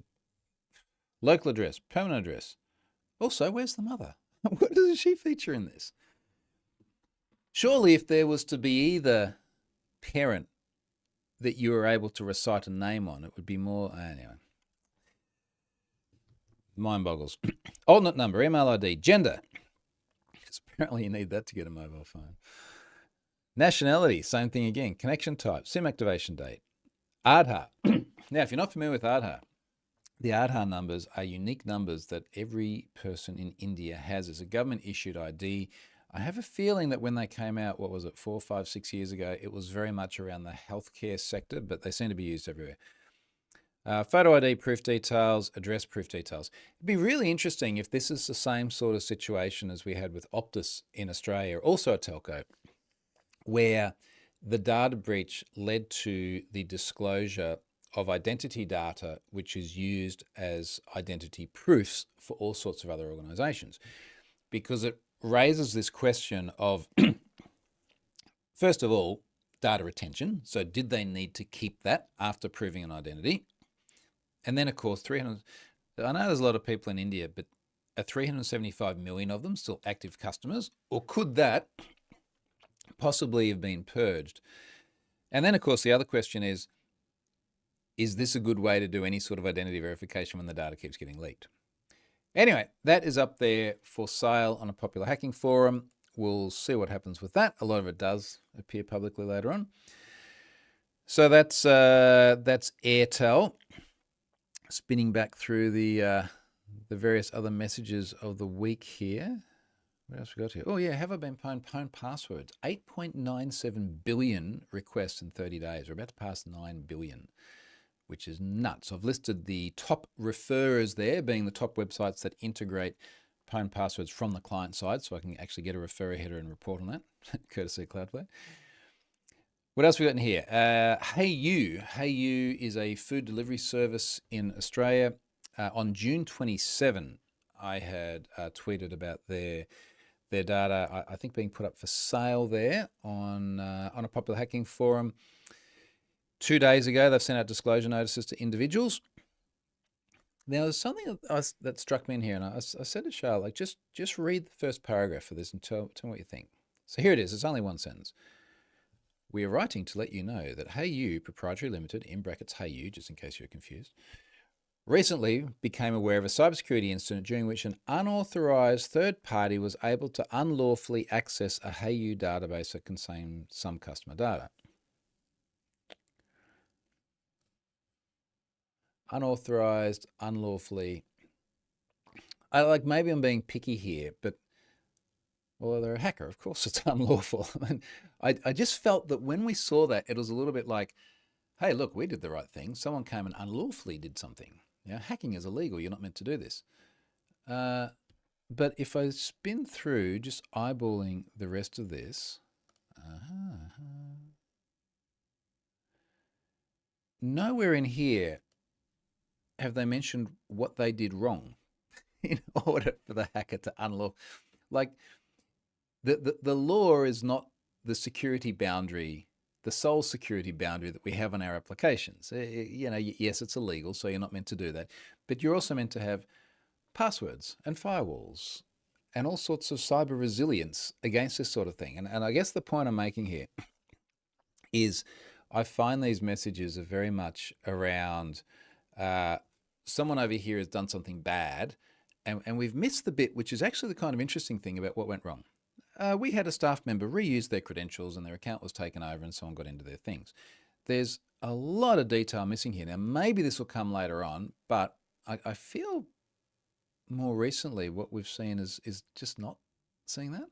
local address, permanent address? Also, where's the mother? What does she feature in this? Surely if there was to be either parent that you were able to recite a name on, it would be more, anyway. Mind boggles. Alternate number, email ID, gender. Because apparently you need that to get a mobile phone. Nationality, same thing again. Connection type, SIM activation date. Aadhaar. Now, if you're not familiar with Aadhaar, the Aadhaar numbers are unique numbers that every person in India has as a government-issued ID. I have a feeling that when they came out, 4, 5, 6 years ago, it was very much around the healthcare sector, but they seem to be used everywhere. Photo ID proof details, address proof details. It'd be really interesting if this is the same sort of situation as we had with Optus in Australia, also a telco, where the data breach led to the disclosure of identity data, which is used as identity proofs for all sorts of other organizations, because it raises this question of, first of all, data retention. So did they need to keep that after proving an identity? And then, of course, 300. I know there's a lot of people in India, but are 375 million of them still active customers? Or could that possibly have been purged? And then, of course, the other question is this a good way to do any sort of identity verification when the data keeps getting leaked? Anyway, that is up there for sale on a popular hacking forum. We'll see what happens with that. A lot of it does appear publicly later on. So that's Airtel. Spinning back through the various other messages of the week here. What else we got here? Oh yeah, have I been pwned passwords? 8.97 billion requests in 30 days. We're about to pass 9 billion, which is nuts. I've listed the top referrers there, being the top websites that integrate pwned passwords from the client side, so I can actually get a referrer header and report on that, courtesy of Cloudflare. What else we got in here? HeyU. HeyU is a food delivery service in Australia. On June 27, I had tweeted about their data, I think, being put up for sale there on a popular hacking forum. 2 days ago, they've sent out disclosure notices to individuals. Now, there's something that struck me in here, and I said to Charlotte, just read the first paragraph for this and tell me what you think. So here it is. It's only one sentence. We are writing to let you know that HeyU Proprietary Limited, in brackets HeyU, just in case you're confused, recently became aware of a cybersecurity incident during which an unauthorized third party was able to unlawfully access a HeyU database that contained some customer data. Unauthorized, unlawfully. Maybe I'm being picky here, but well, they're a hacker. Of course it's unlawful. I just felt that when we saw that, it was a little bit like, hey, look, we did the right thing. Someone came and unlawfully did something. Hacking is illegal. You're not meant to do this. But if I spin through, just eyeballing the rest of this, nowhere in here have they mentioned what they did wrong in order for the hacker to unlock. Like, the law is not the security boundary, the sole security boundary that we have on our applications. Yes, it's illegal, so you're not meant to do that. But you're also meant to have passwords and firewalls and all sorts of cyber resilience against this sort of thing. And I guess the point I'm making here is I find these messages are very much around someone over here has done something bad, and we've missed the bit, which is actually the kind of interesting thing about what went wrong. We had a staff member reuse their credentials and their account was taken over and someone got into their things. There's a lot of detail missing here. Now, maybe this will come later on, but I feel more recently what we've seen is just not seeing that.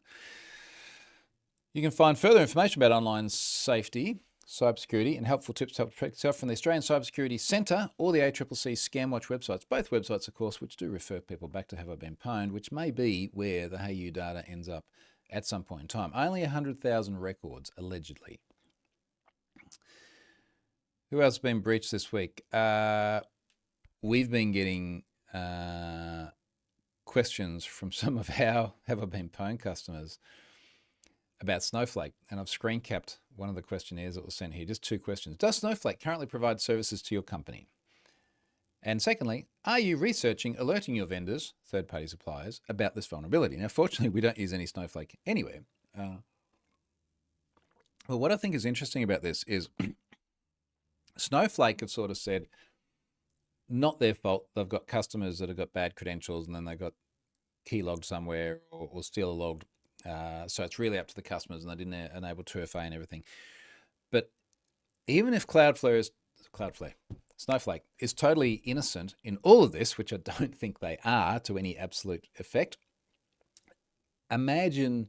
You can find further information about online safety cybersecurity and helpful tips to help protect yourself from the Australian Cybersecurity Centre or the ACCC Scamwatch websites. Both websites, of course, which do refer people back to Have I Been Pwned, which may be where the Hey You data ends up at some point in time. Only 100,000 records, allegedly. Who else has been breached this week? We've been getting questions from some of our Have I Been Pwned customers about Snowflake, and I've screen capped one of the questionnaires that was sent here. Just 2 questions. Does Snowflake currently provide services to your company? And secondly, are you researching, alerting your vendors, third-party suppliers, about this vulnerability? Now, fortunately, we don't use any Snowflake anywhere. Well, what I think is interesting about this is Snowflake have sort of said, not their fault. They've got customers that have got bad credentials and then they got keylogged somewhere or steal logged. So it's really up to the customers, and they didn't enable 2FA and everything. But even if Snowflake is totally innocent in all of this, which I don't think they are to any absolute effect, imagine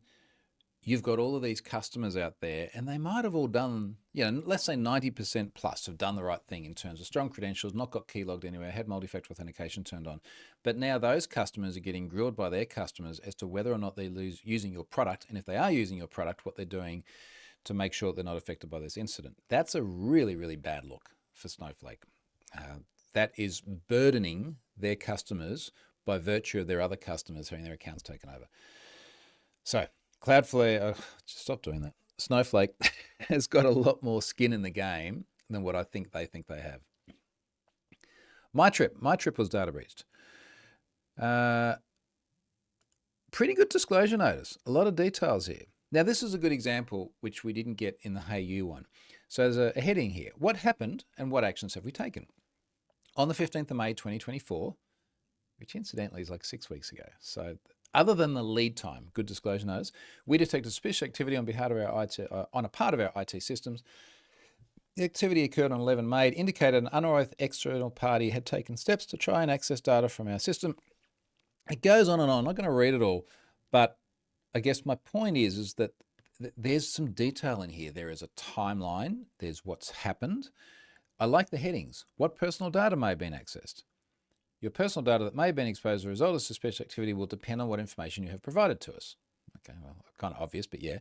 you've got all of these customers out there and they might have all done, let's say 90% plus have done the right thing in terms of strong credentials, not got keylogged anywhere, had multi-factor authentication turned on. But now those customers are getting grilled by their customers as to whether or not they're using your product. And if they are using your product, what they're doing to make sure they're not affected by this incident. That's a really, really bad look for Snowflake. That is burdening their customers by virtue of their other customers having their accounts taken over. So Cloudflare, stop doing that. Snowflake has got a lot more skin in the game than what I think they have. My trip was data breached. Pretty good disclosure notice. A lot of details here. Now, this is a good example, which we didn't get in the Hey You one. So there's a heading here. What happened and what actions have we taken? On the 15th of May, 2024, which incidentally is like 6 weeks ago. So other than the lead time, good disclosure notice, we detected suspicious activity on behalf of our IT, on a part of our IT systems. The activity occurred on 11 May. It indicated an unauthorized external party had taken steps to try and access data from our system. It goes on and on. I'm not going to read it all, but I guess my point is that there's some detail in here. There is a timeline. There's what's happened. I like the headings. What personal data may have been accessed? Your personal data that may have been exposed as a result of suspicious activity will depend on what information you have provided to us. Okay, well, kind of obvious, but yeah.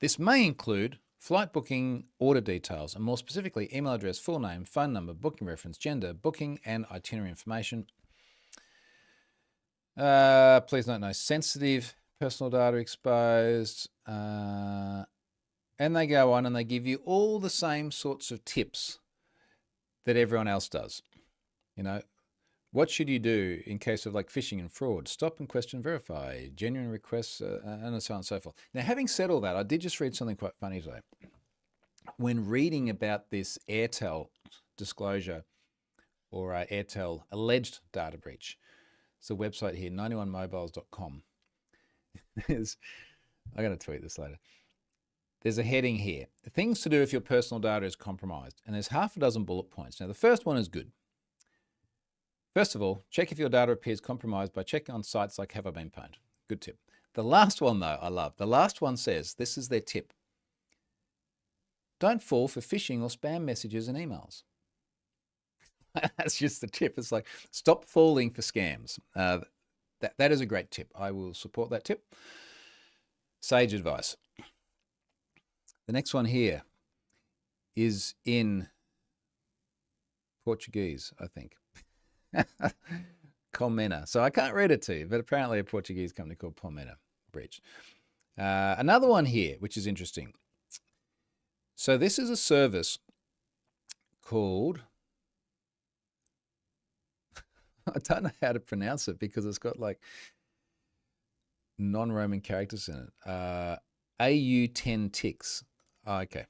This may include flight booking, order details, and more specifically, email address, full name, phone number, booking reference, gender, booking, and itinerary information. Please note no sensitive personal data exposed. And they go on and they give you all the same sorts of tips that everyone else does. What should you do in case of like phishing and fraud? Stop and question verify, genuine requests, and so on and so forth. Now, having said all that, I did just read something quite funny today. When reading about this Airtel disclosure or Airtel alleged data breach, it's a website here, 91mobiles.com. I'm going to tweet this later. There's a heading here, things to do if your personal data is compromised, and there's half a dozen bullet points. Now, the first one is good. First of all, check if your data appears compromised by checking on sites like Have I Been Pwned. Good tip. The last one, though, I love. The last one says, this is their tip. Don't fall for phishing or spam messages and emails. That's just the tip. It's like, stop falling for scams. That is a great tip. I will support that tip. Sage advice. The next one here is in Portuguese, I think. Comena. So I can't read it to you, but apparently a Portuguese company called Comena breach. Another one here, which is interesting. So this is a service called, I don't know how to pronounce it because it's got like non-Roman characters in it. AU10 ticks. Oh, okay.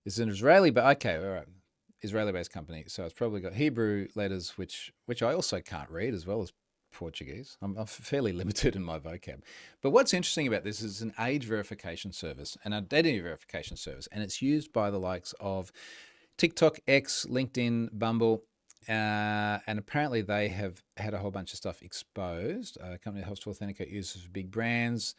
It's an Israeli, but okay, all right. Israeli-based company, so it's probably got Hebrew letters, which I also can't read, as well as Portuguese. I'm fairly limited in my vocab. But what's interesting about this is an age verification service, an identity verification service, and it's used by the likes of TikTok, X, LinkedIn, Bumble, and apparently they have had a whole bunch of stuff exposed. A company that helps to authenticate users of big brands.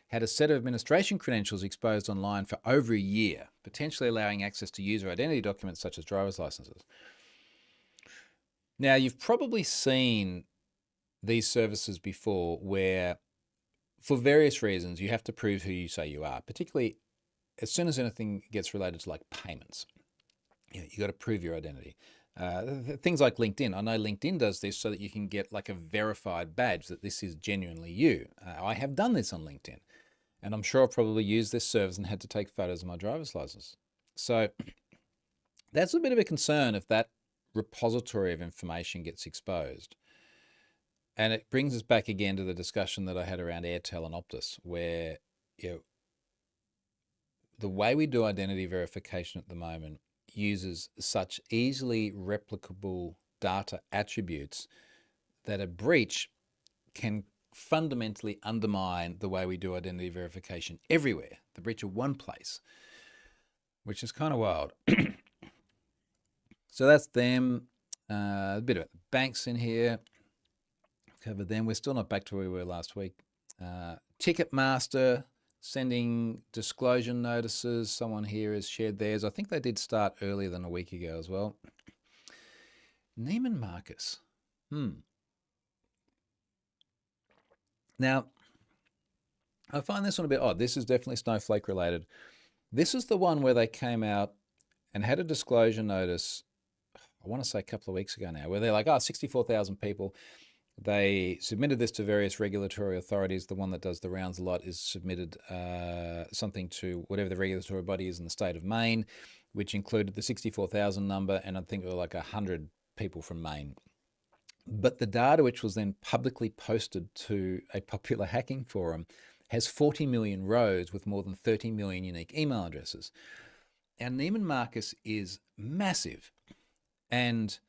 had a set of administration credentials exposed online for over a year, potentially allowing access to user identity documents such as driver's licenses. Now, you've probably seen these services before where, for various reasons, you have to prove who you say you are, particularly as soon as anything gets related to like payments. You got to prove your identity. Things like LinkedIn. I know LinkedIn does this so that you can get like a verified badge that this is genuinely you. I have done this on LinkedIn, and I'm sure I've probably used this service and had to take photos of my driver's license. So that's a bit of a concern if that repository of information gets exposed. And it brings us back again to the discussion that I had around Airtel and Optus, where the way we do identity verification at the moment uses such easily replicable data attributes that a breach can fundamentally undermine the way we do identity verification everywhere. The breach of one place, which is kind of wild. So that's them. A bit about the banks in here. Covered them. We're still not back to where we were last week. Ticketmaster sending disclosure notices. Someone here has shared theirs. I think they did start earlier than a week ago as well. Neiman Marcus. Now, I find this one a bit odd. This is definitely Snowflake related. This is the one where they came out and had a disclosure notice, I want to say a couple of weeks ago now, where they're like, 64,000 people. They submitted this to various regulatory authorities. The one that does the rounds a lot is submitted something to whatever the regulatory body is in the state of Maine, which included the 64,000 number, and I think there were like 100 people from Maine. But the data, which was then publicly posted to a popular hacking forum, has 40 million rows with more than 30 million unique email addresses. And Neiman Marcus is massive. And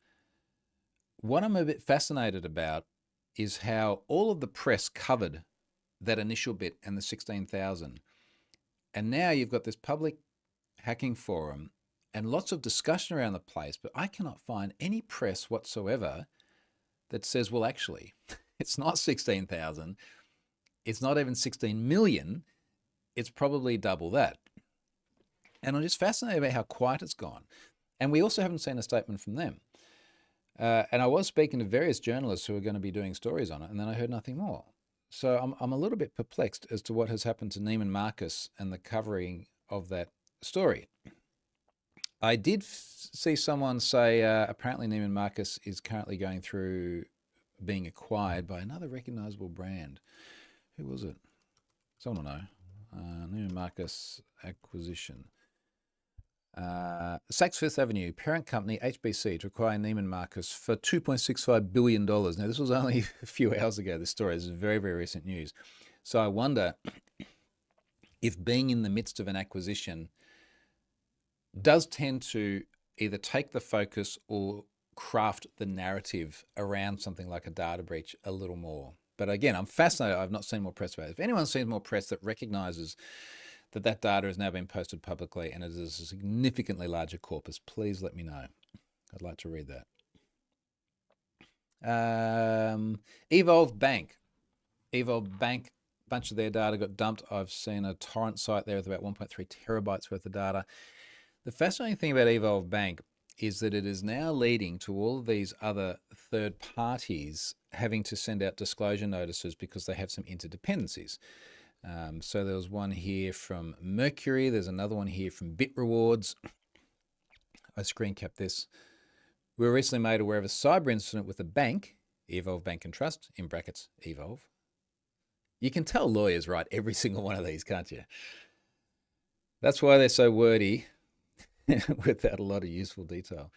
what I'm a bit fascinated about is how all of the press covered that initial bit and the 16,000. And now you've got this public hacking forum and lots of discussion around the place, but I cannot find any press whatsoever that says, well, actually, it's not 16,000. It's not even 16 million. It's probably double that. And I'm just fascinated about how quiet it's gone. And we also haven't seen a statement from them. And I was speaking to various journalists who are going to be doing stories on it, and then I heard nothing more. So I'm a little bit perplexed as to what has happened to Neiman Marcus and the covering of that story. I did see someone say apparently Neiman Marcus is currently going through being acquired by another recognizable brand. Who was it? Someone will know. Neiman Marcus acquisition. Saks Fifth Avenue, parent company HBC to acquire Neiman Marcus for $2.65 billion. Now, this was only a few hours ago, this story. This is very, very recent news. So I wonder if being in the midst of an acquisition does tend to either take the focus or craft the narrative around something like a data breach a little more. But again, I'm fascinated. I've not seen more press about it. If anyone sees more press that recognizes that data has now been posted publicly and it is a significantly larger corpus, please let me know. I'd like to read that. Evolve Bank. Bunch of their data got dumped. I've seen a torrent site there with about 1.3 terabytes worth of data. The fascinating thing about Evolve Bank is that it is now leading to all of these other third parties having to send out disclosure notices because they have some interdependencies. So there was one here from Mercury. There's another one here from Bit Rewards. I screen capped this. We were recently made aware of a cyber incident with a bank, Evolve Bank and Trust, in brackets, Evolve. You can tell lawyers write every single one of these, can't you? That's why they're so wordy without a lot of useful detail.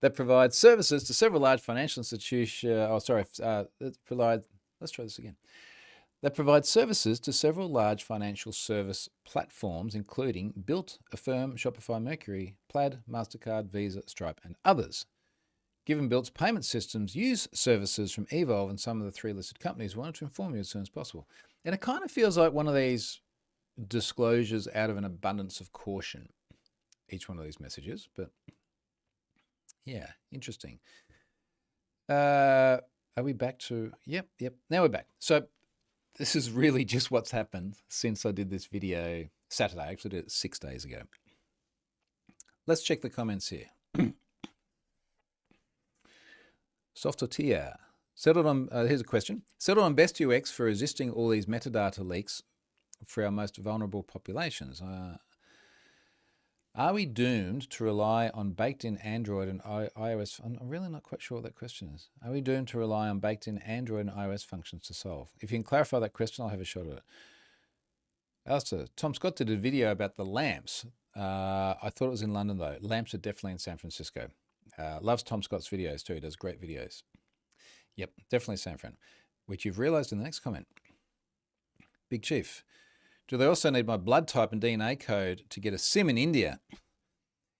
That provides services to several large financial institutions. Let's try this again. That provides services to several large financial service platforms, including Built, Affirm, Shopify, Mercury, Plaid, MasterCard, Visa, Stripe, and others. Given Built's payment systems use services from Evolve and some of the 3 listed companies, we wanted to inform you as soon as possible. And it kind of feels like one of these disclosures out of an abundance of caution, each one of these messages. But yeah, interesting. Are we back to, yep. Now we're back. So this is really just what's happened since I did this video Saturday. I actually did it 6 days ago. Let's check the comments here. Soft tortilla. Settled on, here's a question. Settled on best UX for resisting all these metadata leaks for our most vulnerable populations. Are we doomed to rely on baked-in Android and iOS? I'm really not quite sure what that question is. Are we doomed to rely on baked-in Android and iOS functions to solve? If you can clarify that question, I'll have a shot at it. Alistair, Tom Scott did a video about the lamps. I thought it was in London, though. Lamps are definitely in San Francisco. Loves Tom Scott's videos, too. He does great videos. Yep, definitely San Fran, which you've realized in the next comment. Big Chief, do they also need my blood type and DNA code to get a SIM in India?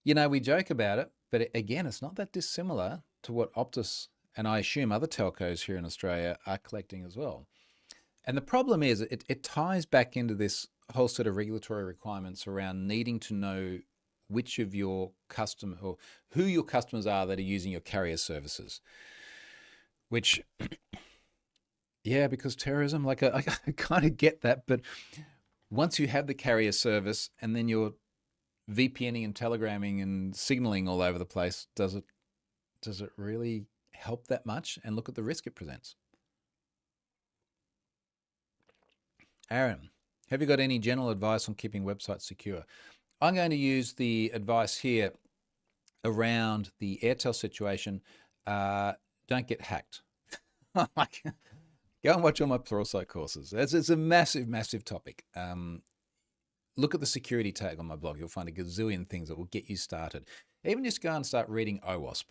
You know, we joke about it, but again, it's not that dissimilar to what Optus and I assume other telcos here in Australia are collecting as well. And the problem is it ties back into this whole set of regulatory requirements around needing to know which of your customer or who your customers are that are using your carrier services. Which, yeah, because terrorism, like I kind of get that, but once you have the carrier service and then you're VPNing and telegramming and signaling all over the place, does it really help that much? And look at the risk it presents. Aaron, have you got any general advice on keeping websites secure? I'm going to use the advice here around the Airtel situation. Don't get hacked. Go and watch all my Pluralsight courses. It's a massive, massive topic. Look at the security tag on my blog. You'll find a gazillion things that will get you started. Even just go and start reading OWASP.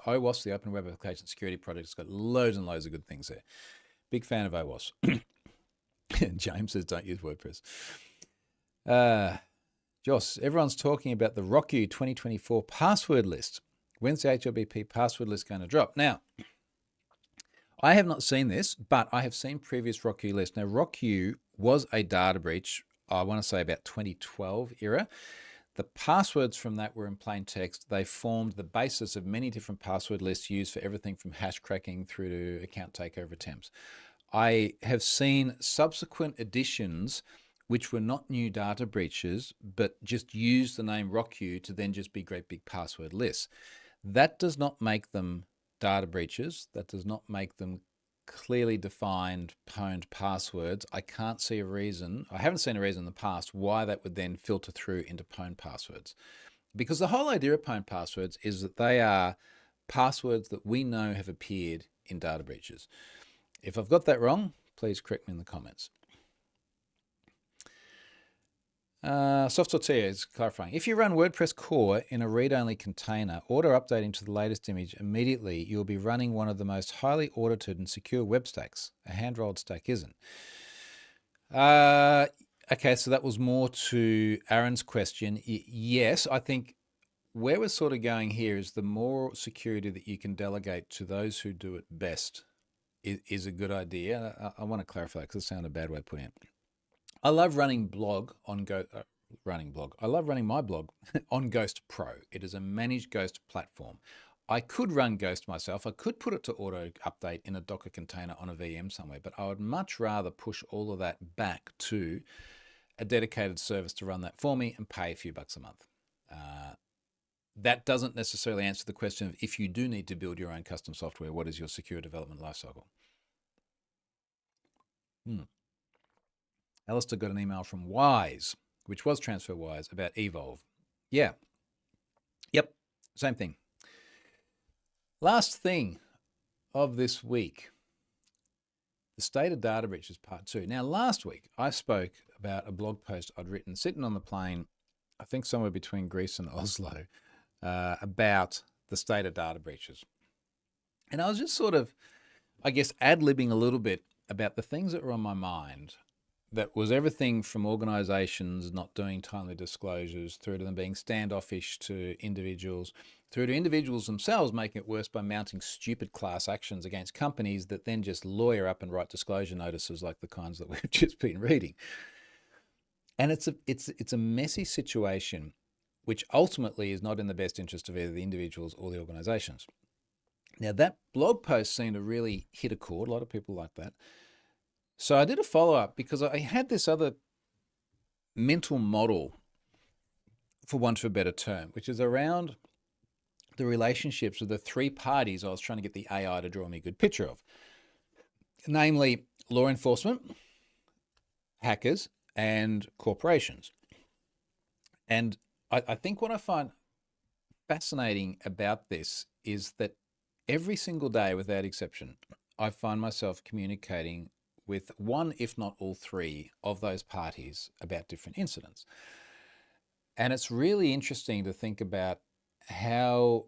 OWASP, the Open Web Application Security Project, has got loads and loads of good things there. Big fan of OWASP. James says don't use WordPress. Joss, everyone's talking about the RockU 2024 password list. When's the HLBP password list going to drop? Now, I have not seen this, but I have seen previous RockU lists. Now, RockU was a data breach, I want to say about 2012 era. The passwords from that were in plain text. They formed the basis of many different password lists used for everything from hash cracking through to account takeover attempts. I have seen subsequent editions which were not new data breaches, but just used the name RockU to then just be great big password lists. That does not make them data breaches. That does not make them clearly defined pwned passwords. I can't see a reason, I haven't seen a reason in the past why that would then filter through into pwned passwords. Because the whole idea of pwned passwords is that they are passwords that we know have appeared in data breaches. If I've got that wrong, please correct me in the comments. Soft Tortilla is clarifying. If you run WordPress core in a read-only container, auto updating to the latest image immediately, you'll be running one of the most highly audited and secure web stacks. A hand-rolled stack isn't. Okay, so that was more to Aaron's question. Yes, I think where we're sort of going here is the more security that you can delegate to those who do it best is a good idea. I want to clarify that because it sounded a bad way of putting it. I love running blog on I love running my blog on Ghost Pro. It is a managed Ghost platform. I could run Ghost myself. I could put it to auto update in a Docker container on a VM somewhere, but I would much rather push all of that back to a dedicated service to run that for me and pay a few bucks a month. That doesn't necessarily answer the question of if you do need to build your own custom software, what is your secure development lifecycle? Alistair got an email from Wise, which was TransferWise, about Evolve. Yeah. Yep. Same thing. Last thing of this week, the state of data breaches part 2. Now, last week I spoke about a blog post I'd written sitting on the plane, I think somewhere between Greece and Oslo, about the state of data breaches. And I was just sort of, I guess, ad-libbing a little bit about the things that were on my mind. That was everything from organizations not doing timely disclosures through to them being standoffish to individuals, through to individuals themselves making it worse by mounting stupid class actions against companies that then just lawyer up and write disclosure notices like the kinds that we've just been reading. And it's a messy situation, which ultimately is not in the best interest of either the individuals or the organizations. Now, that blog post seemed to really hit a chord. A lot of people like that. So I did a follow-up because I had this other mental model, for want of a better term, which is around the relationships of the three parties I was trying to get the AI to draw me a good picture of, namely law enforcement, hackers, and corporations. And I think what I find fascinating about this is that every single day, without exception, I find myself communicating with one, if not all three, of those parties about different incidents. And it's really interesting to think about how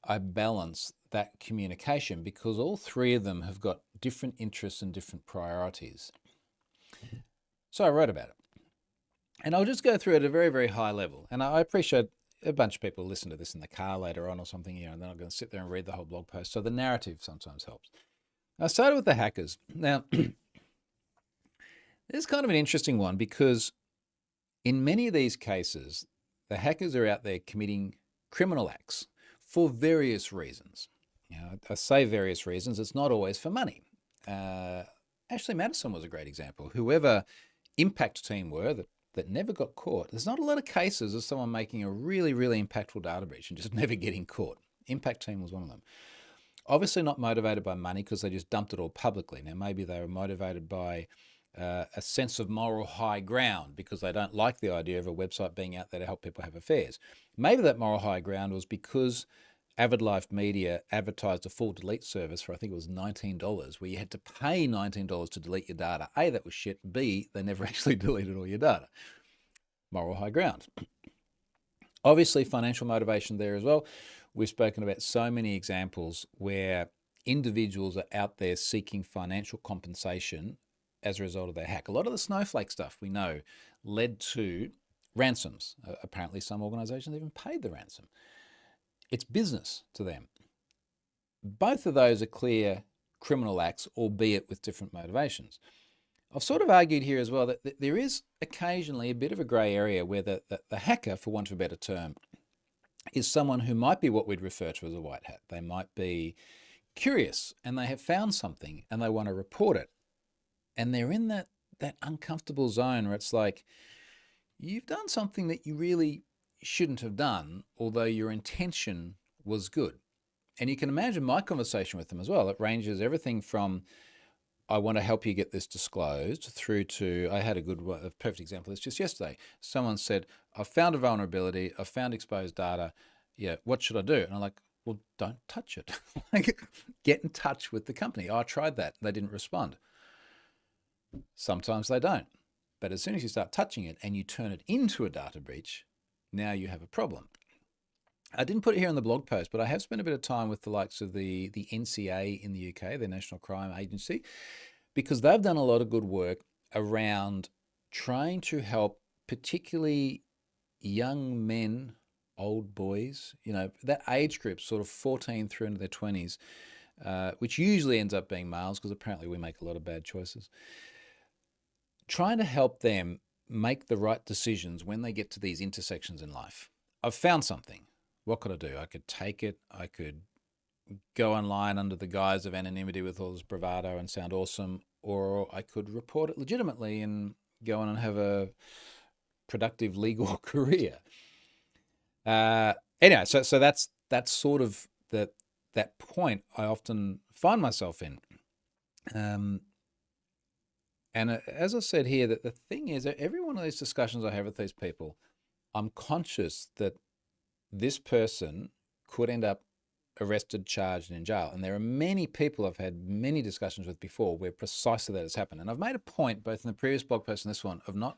I balance that communication because all three of them have got different interests and different priorities. So I wrote about it. And I'll just go through it at a very, very high level. And I appreciate a bunch of people listen to this in the car later on or something, and they're not going to sit there and read the whole blog post. So the narrative sometimes helps. I started with the hackers. Now, this is kind of an interesting one because in many of these cases, the hackers are out there committing criminal acts for various reasons. I say various reasons. It's not always for money. Ashley Madison was a great example. Whoever impact team were that never got caught. There's not a lot of cases of someone making a really, really impactful data breach and just never getting caught. Impact team was one of them. Obviously not motivated by money because they just dumped it all publicly. Now, maybe they were motivated by a sense of moral high ground because they don't like the idea of a website being out there to help people have affairs. Maybe that moral high ground was because Avid Life Media advertised a full delete service for, I think it was $19, where you had to pay $19 to delete your data. A, that was shit. B, they never actually deleted all your data. Moral high ground. Obviously, financial motivation there as well. We've spoken about so many examples where individuals are out there seeking financial compensation as a result of their hack. A lot of the Snowflake stuff we know led to ransoms. Apparently, some organizations even paid the ransom. It's business to them. Both of those are clear criminal acts, albeit with different motivations. I've sort of argued here as well that there is occasionally a bit of a grey area where the hacker, for want of a better term, is someone who might be what we'd refer to as a white hat. They might be curious and they have found something and they want to report it. And they're in that uncomfortable zone where it's like, you've done something that you really shouldn't have done, although your intention was good. And you can imagine my conversation with them as well. It ranges everything from, I want to help you get this disclosed, through to, I had a perfect example. It's just yesterday. Someone said, I found a vulnerability, I found exposed data. Yeah, what should I do? And I'm like, well, don't touch it. Get in touch with the company. I tried that. They didn't respond. Sometimes they don't. But as soon as you start touching it and you turn it into a data breach, now you have a problem. I didn't put it here in the blog post, but I have spent a bit of time with the likes of the NCA in the UK, the National Crime Agency, because they've done a lot of good work around trying to help particularly young men, old boys, that age group, sort of 14 through into their 20s, which usually ends up being males because apparently we make a lot of bad choices. Trying to help them make the right decisions when they get to these intersections in life. I've found something. What could I do? I could take it. I could go online under the guise of anonymity with all this bravado and sound awesome, or I could report it legitimately and go on and have a productive legal career. Anyway, so that's sort of that point I often find myself in. And as I said here, that the thing is that every one of these discussions I have with these people, I'm conscious that this person could end up arrested, charged, and in jail. And there are many people I've had many discussions with before where precisely that has happened. And I've made a point, both in the previous blog post and this one, of not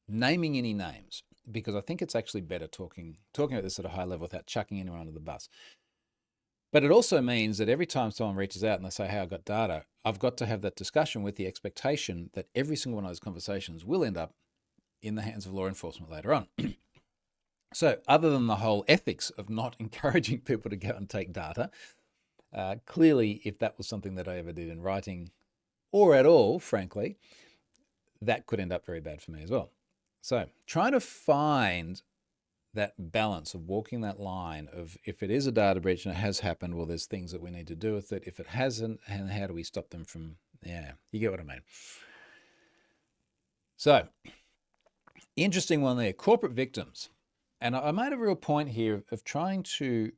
naming any names, because I think it's actually better talking about this at a high level without chucking anyone under the bus. But it also means that every time someone reaches out and they say, hey, I got data, I've got to have that discussion with the expectation that every single one of those conversations will end up in the hands of law enforcement later on. So other than the whole ethics of not encouraging people to go and take data, clearly, if that was something that I ever did in writing or at all, frankly, that could end up very bad for me as well. So trying to find that balance of walking that line of, if it is a data breach and it has happened, well, there's things that we need to do with it. If it hasn't, and how do we stop them from Yeah, you get what I mean. So, interesting one there, corporate victims. And I made a real point here of trying to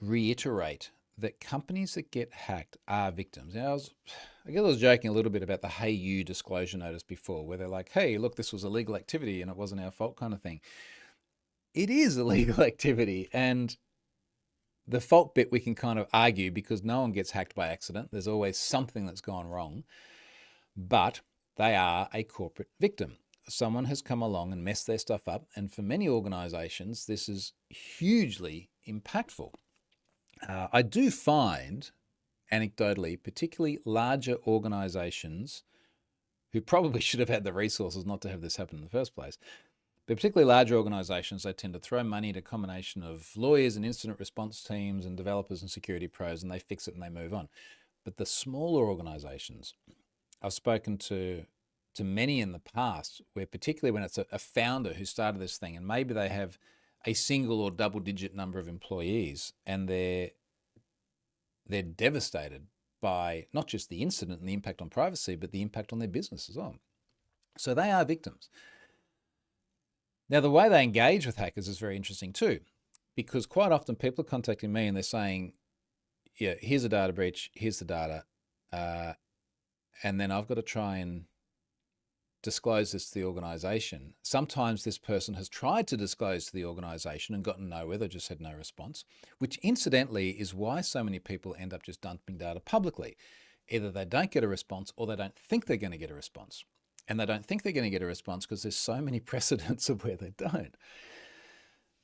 reiterate that companies that get hacked are victims. Now, I guess I was joking a little bit about the Hey You disclosure notice before, where they're like, hey, look, this was illegal activity and it wasn't our fault kind of thing. It is illegal activity. And the fault bit we can kind of argue because no one gets hacked by accident. There's always something that's gone wrong. But they are a corporate victim. Someone has come along and messed their stuff up. And for many organizations, this is hugely impactful. I do find, anecdotally, particularly larger organizations who probably should have had the resources not to have this happen in the first place, but particularly larger organizations, they tend to throw money at a combination of lawyers and incident response teams and developers and security pros, and they fix it and they move on. But the smaller organizations, I've spoken to many in the past, where particularly when it's a founder who started this thing, and maybe they have a single or double-digit number of employees, and they're devastated by not just the incident and the impact on privacy, but the impact on their business as well. So they are victims. Now, the way they engage with hackers is very interesting too, because quite often people are contacting me and they're saying, yeah, here's a data breach, here's the data, and then I've got to try and disclose this to the organization. Sometimes this person has tried to disclose to the organization and gotten nowhere. They just had no response, which incidentally is why so many people end up just dumping data publicly. Either they don't get a response or they don't think they're going to get a response. And they don't think they're going to get a response because there's so many precedents of where they don't.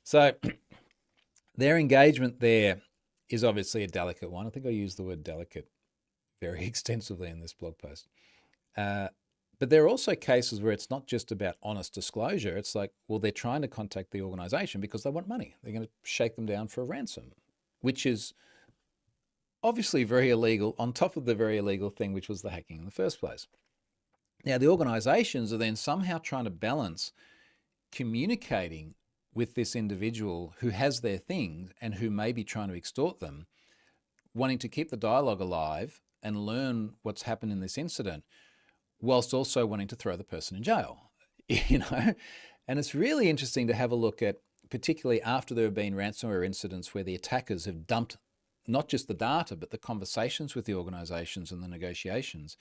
So their engagement there is obviously a delicate one. I think I used the word delicate very extensively in this blog post. But there are also cases where it's not just about honest disclosure. It's like, well, they're trying to contact the organization because they want money. They're going to shake them down for a ransom, which is obviously very illegal on top of the very illegal thing, which was the hacking in the first place. Now, the organizations are then somehow trying to balance communicating with this individual who has their thing and who may be trying to extort them, wanting to keep the dialogue alive and learn what's happened in this incident, whilst also wanting to throw the person in jail, you know? And it's really interesting to have a look at, particularly after there have been ransomware incidents where the attackers have dumped not just the data, but the conversations with the organizations and the negotiations.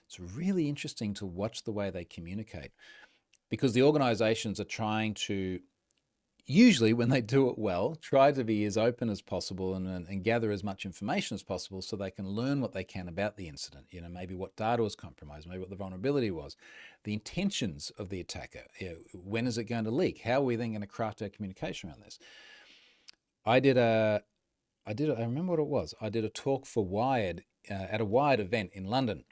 It's really interesting to watch the way they communicate, because the organizations are trying to, usually when they do it well, try to be as open as possible and gather as much information as possible so they can learn what they can about the incident. You know, maybe what data was compromised, maybe what the vulnerability was, the intentions of the attacker. You know, when is it going to leak? How are we then going to craft our communication around this? I remember what it was. I did a talk for Wired at a Wired event in London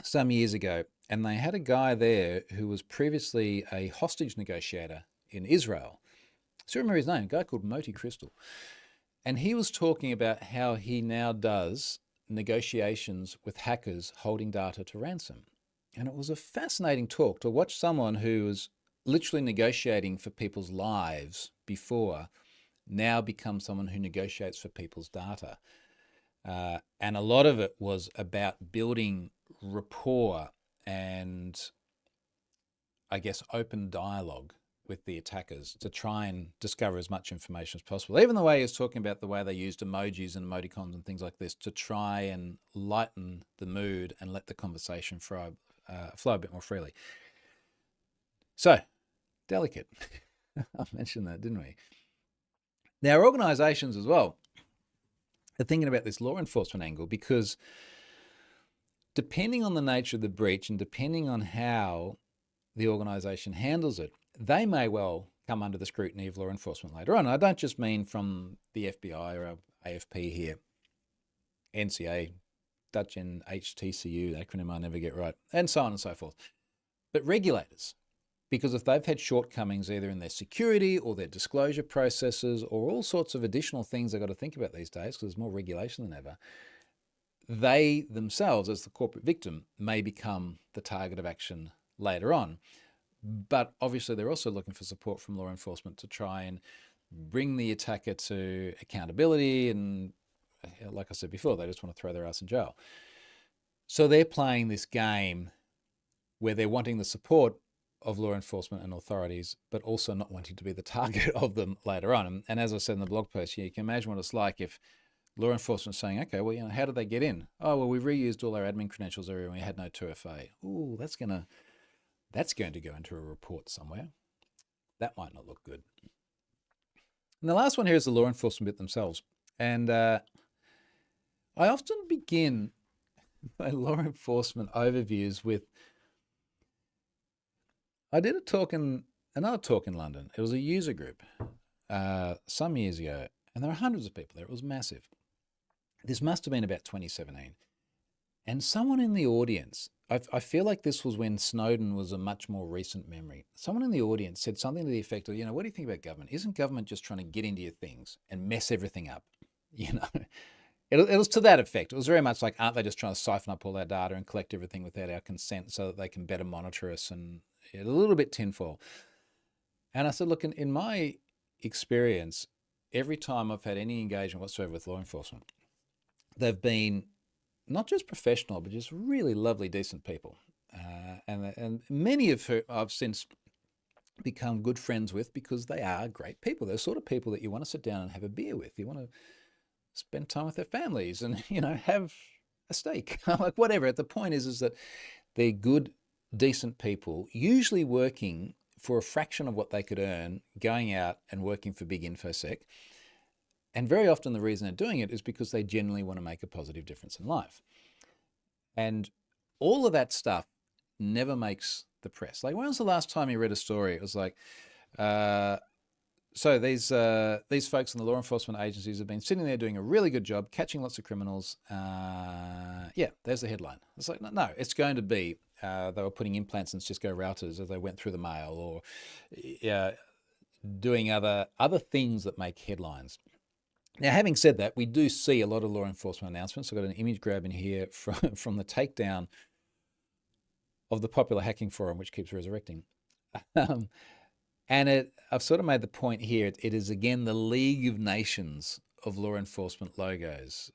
some years ago, and they had a guy there who was previously a hostage negotiator in Israel. So I remember his name, a guy called Moti Crystal. And he was talking about how he now does negotiations with hackers holding data to ransom. And it was a fascinating talk to watch someone who was literally negotiating for people's lives before now become someone who negotiates for people's data. And a lot of it was about building rapport and, I guess, open dialogue with the attackers to try and discover as much information as possible. Even the way he was talking about the way they used emojis and emoticons and things like this to try and lighten the mood and let the conversation flow a bit more freely. So, delicate. I mentioned that, didn't we? Now, organizations as well are thinking about this law enforcement angle, because depending on the nature of the breach and depending on how the organization handles it, they may well come under the scrutiny of law enforcement later on. I don't just mean from the FBI or AFP here, NCA, Dutch HTCU, the acronym I never get right, and so on and so forth, but regulators. Because if they've had shortcomings either in their security or their disclosure processes or all sorts of additional things they've got to think about these days, because there's more regulation than ever, they themselves, as the corporate victim, may become the target of action later on. But obviously they're also looking for support from law enforcement to try and bring the attacker to accountability. And like I said before, they just want to throw their ass in jail. So they're playing this game where they're wanting the support of law enforcement and authorities, but also not wanting to be the target of them later on. And as I said in the blog post, you can imagine what it's like if law enforcement is saying, okay, well, how did they get in? Oh, well, we've reused all our admin credentials everywhere and we had no 2FA. Ooh, that's going to go into a report somewhere. That might not look good. And the last one here is the law enforcement bit themselves. And I often begin my law enforcement overviews with, I did another talk in London. It was a user group some years ago, and there were hundreds of people there. It was massive. This must have been about 2017. And someone in the audience, I feel like this was when Snowden was a much more recent memory. Someone in the audience said something to the effect of, what do you think about government? Isn't government just trying to get into your things and mess everything up? It was to that effect. It was very much like, aren't they just trying to siphon up all our data and collect everything without our consent so that they can better monitor us? And a little bit tinfoil. And I said, look, in my experience, every time I've had any engagement whatsoever with law enforcement, they've been not just professional, but just really lovely, decent people. And many of whom I've since become good friends with because they are great people. They're the sort of people that you want to sit down and have a beer with. You want to spend time with their families and, have a steak, like whatever. The point is that they're good, decent people, usually working for a fraction of what they could earn, going out and working for big infosec. And very often the reason they're doing it is because they genuinely want to make a positive difference in life. And all of that stuff never makes the press. Like, when was the last time you read a story? It was like, so these folks in the law enforcement agencies have been sitting there doing a really good job, catching lots of criminals. Yeah, there's the headline. It's like, no, it's going to be they were putting implants in Cisco routers as they went through the mail, or doing other things that make headlines. Now, having said that, we do see a lot of law enforcement announcements. I've got an image grab in here from the takedown of the popular hacking forum, which keeps resurrecting. And I've sort of made the point here, it is again the League of Nations of law enforcement logos.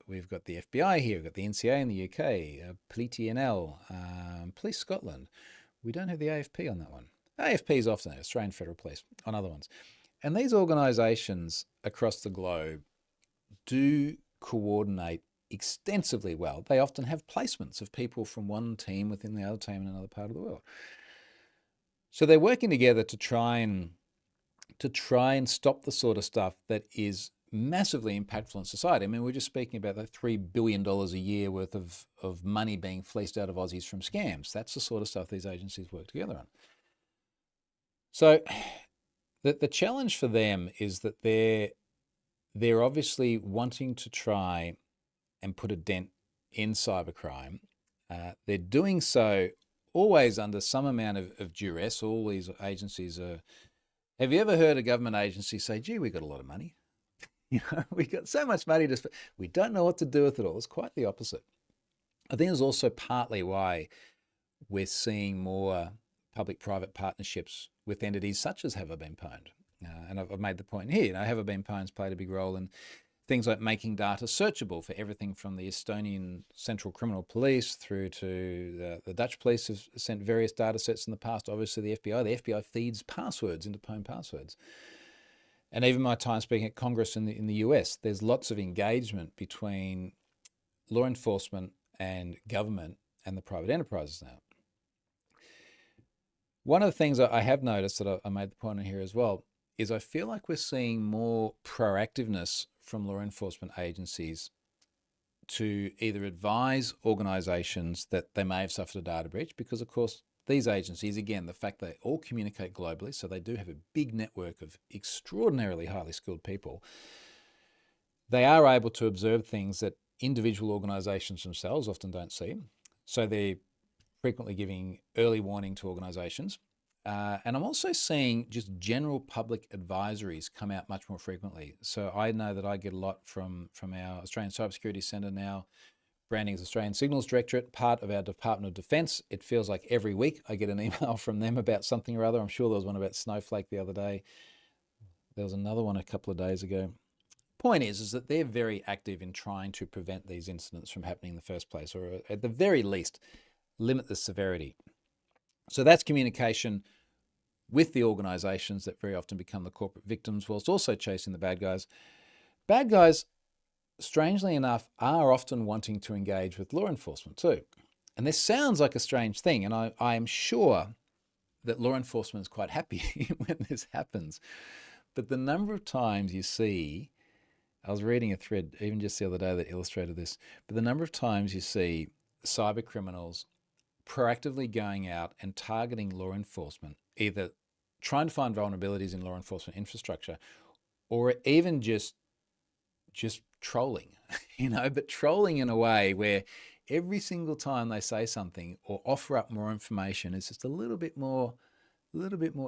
We've got the FBI here, we've got the NCA in the UK, Police NL, Police Scotland. We don't have the AFP on that one. AFP is often Australian Federal Police on other ones. And these organisations across the globe do coordinate extensively well. They often have placements of people from one team within the other team in another part of the world. So they're working together to try and stop the sort of stuff that is massively impactful in society. I mean, we're just speaking about that $3 billion a year worth of money being fleeced out of Aussies from scams. That's the sort of stuff these agencies work together on. So the challenge for them is that they're obviously wanting to try and put a dent in cybercrime. They're doing so always under some amount of duress. All these agencies are. Have you ever heard a government agency say, gee, we got a lot of money? We got so much money to spend. We don't know what to do with it all. It's quite the opposite. I think it's also partly why we're seeing more public-private partnerships with entities such as Have I Been Pwned? And I've made the point here, Have I Been Pwned's played a big role in things like making data searchable for everything from the Estonian Central Criminal Police through to the Dutch police have sent various data sets in the past. Obviously, the FBI. The FBI feeds passwords into Pwned passwords. And even my time speaking at Congress in the US, there's lots of engagement between law enforcement and government and the private enterprises now. One of the things I have noticed that I made the point in here as well is I feel like we're seeing more proactiveness from law enforcement agencies to either advise organisations that they may have suffered a data breach, because of course these agencies, again, the fact they all communicate globally, so they do have a big network of extraordinarily highly skilled people, they are able to observe things that individual organisations themselves often don't see. So they're frequently giving early warning to organisations. And I'm also seeing just general public advisories come out much more frequently. So I know that I get a lot from our Australian Cybersecurity Centre now. Branding as Australian Signals Directorate, part of our Department of Defence. It feels like every week I get an email from them about something or other. I'm sure there was one about Snowflake the other day. There was another one a couple of days ago. point is that they're very active in trying to prevent these incidents from happening in the first place, or at the very least, limit the severity. So that's communication with the organizations that very often become the corporate victims, whilst also chasing the bad guys. Bad guys, strangely enough, are often wanting to engage with law enforcement too. And this sounds like a strange thing, and I am sure that law enforcement is quite happy when this happens. But the number of times you see, I was reading a thread even just the other day that illustrated this, but the number of times you see cyber criminals proactively going out and targeting law enforcement, either trying to find vulnerabilities in law enforcement infrastructure, or even just trolling, but trolling in a way where every single time they say something or offer up more information, it's just a little bit more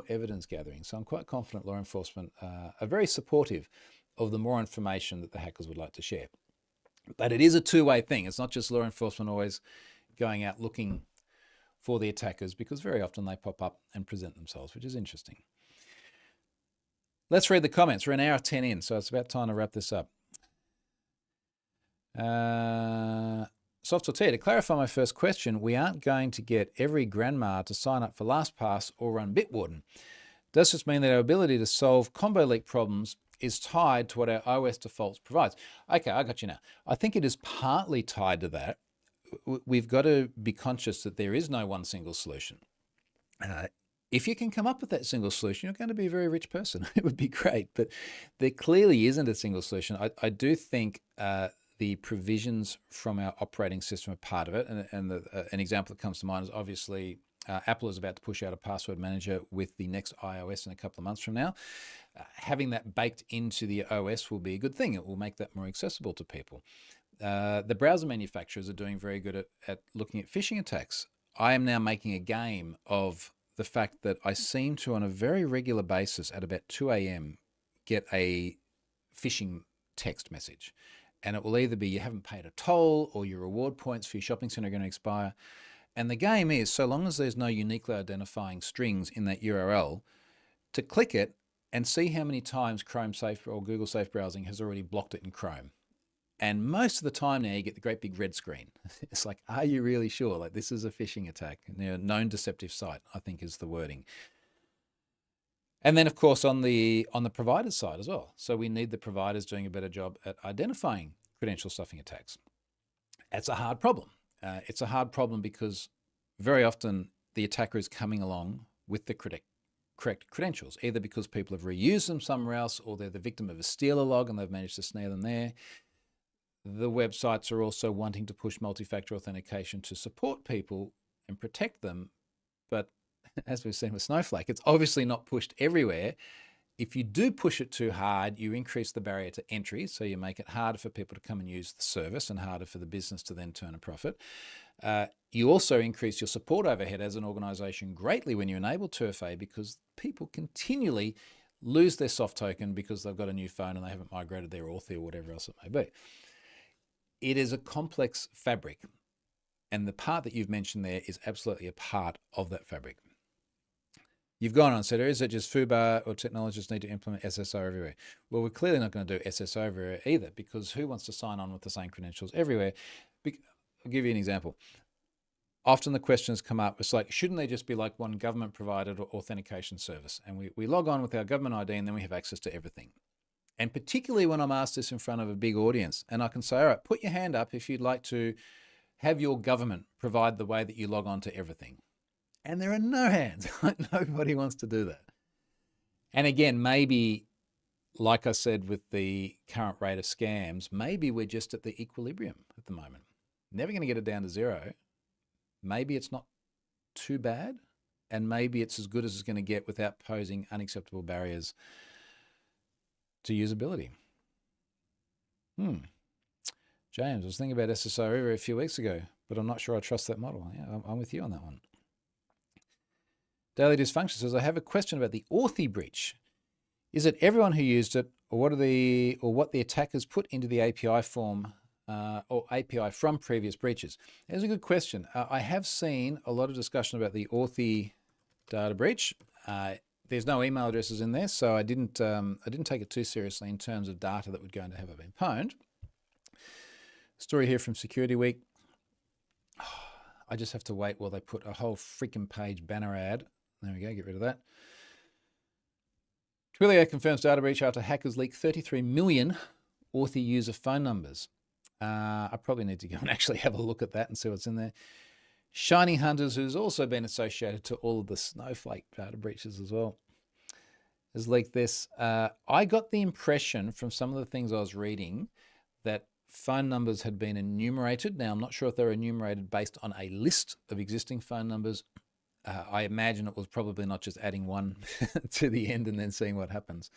evidence gathering. So I'm quite confident law enforcement are very supportive of the more information that the hackers would like to share. But it is a two-way thing. It's not just law enforcement always going out looking for the attackers, because very often they pop up and present themselves, which is interesting. Let's read the comments. We're an hour 10 in, so it's about time to wrap this up. Soft Tortilla, to clarify my first question, we aren't going to get every grandma to sign up for LastPass or run Bitwarden. Does this mean that our ability to solve combo leak problems is tied to what our OS defaults provides? Okay, I got you now. I think it is partly tied to that. We've got to be conscious that there is no one single solution. If you can come up with that single solution, you're going to be a very rich person. It would be great, but there clearly isn't a single solution. I do think the provisions from our operating system are part of it. And an example that comes to mind is obviously Apple is about to push out a password manager with the next iOS in a couple of months from now. Having that baked into the OS will be a good thing. It will make that more accessible to people. The browser manufacturers are doing very good at looking at phishing attacks. I am now making a game of the fact that I seem to, on a very regular basis at about 2 a.m., get a phishing text message. And it will either be you haven't paid a toll or your reward points for your shopping center are going to expire. And the game is, so long as there's no uniquely identifying strings in that URL, to click it and see how many times Chrome Safe or Google Safe Browsing has already blocked it in Chrome. And most of the time now you get the great big red screen. It's like, are you really sure? Like, this is a phishing attack. Known deceptive site, I think is the wording. And then, of course, on the provider side as well. So we need the providers doing a better job at identifying credential stuffing attacks. That's a hard problem. It's a hard problem because very often the attacker is coming along with the correct credentials, either because people have reused them somewhere else or they're the victim of a stealer log and they've managed to snare them there. The websites are also wanting to push multi-factor authentication to support people and protect them. But as we've seen with Snowflake, it's obviously not pushed everywhere. If you do push it too hard, you increase the barrier to entry. So you make it harder for people to come and use the service and harder for the business to then turn a profit. You also increase your support overhead as an organization greatly when you enable 2FA, because people continually lose their soft token because they've got a new phone and they haven't migrated their Authy or whatever else it may be. It is a complex fabric, and the part that you've mentioned there is absolutely a part of that fabric. You've gone on and said, is it just FUBAR or technologists need to implement SSO everywhere? Well, we're clearly not going to do SSO everywhere either, because who wants to sign on with the same credentials everywhere? I'll give you an example. Often the questions come up, it's like, shouldn't they just be like one government provided authentication service? And we log on with our government ID and then we have access to everything. And particularly when I'm asked this in front of a big audience, and I can say, all right, put your hand up if you'd like to have your government provide the way that you log on to everything. And there are no hands. Nobody wants to do that. And again, maybe, like I said, with the current rate of scams, maybe we're just at the equilibrium at the moment. Never going to get it down to zero. Maybe it's not too bad, and maybe it's as good as it's going to get without posing unacceptable barriers to usability. James, I was thinking about SSO a few weeks ago, but I'm not sure I trust that model. Yeah, I'm with you on that one. Daily Dysfunction says, I have a question about the Authy breach. Is it everyone who used it, or what the attackers put into the API form or API from previous breaches? That's a good question. I have seen a lot of discussion about the Authy data breach. there's no email addresses in there, so I didn't take it too seriously in terms of data that would go into have it been pwned. Story here from Security Week. I just have to wait while they put a whole freaking page banner ad. There we go, get rid of that. Twilio confirms data breach after hackers leak 33 million Authy user phone numbers. I probably need to go and actually have a look at that and see what's in there. Shiny Hunters, who's also been associated to all of the Snowflake data breaches as well, has leaked this. I got the impression from some of the things I was reading that phone numbers had been enumerated. Now, I'm not sure if they're enumerated based on a list of existing phone numbers. I imagine it was probably not just adding one to the end and then seeing what happens.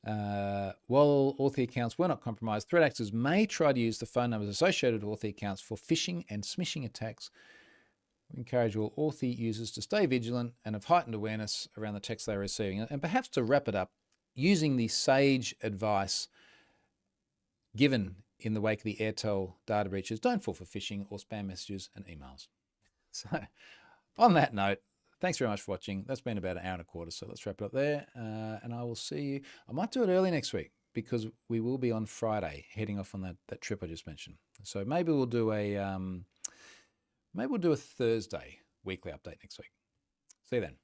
While Authy accounts were not compromised, threat actors may try to use the phone numbers associated with Authy accounts for phishing and smishing attacks. We encourage all Authy users to stay vigilant and have heightened awareness around the text they're receiving. And perhaps to wrap it up, using the sage advice given in the wake of the Airtel data breaches, don't fall for phishing or spam messages and emails. So on that note, thanks very much for watching. That's been about an hour and a quarter, so let's wrap it up there. And I will see you. I might do it early next week because we will be on Friday heading off on that trip I just mentioned. So maybe we'll do a Thursday weekly update next week. See you then.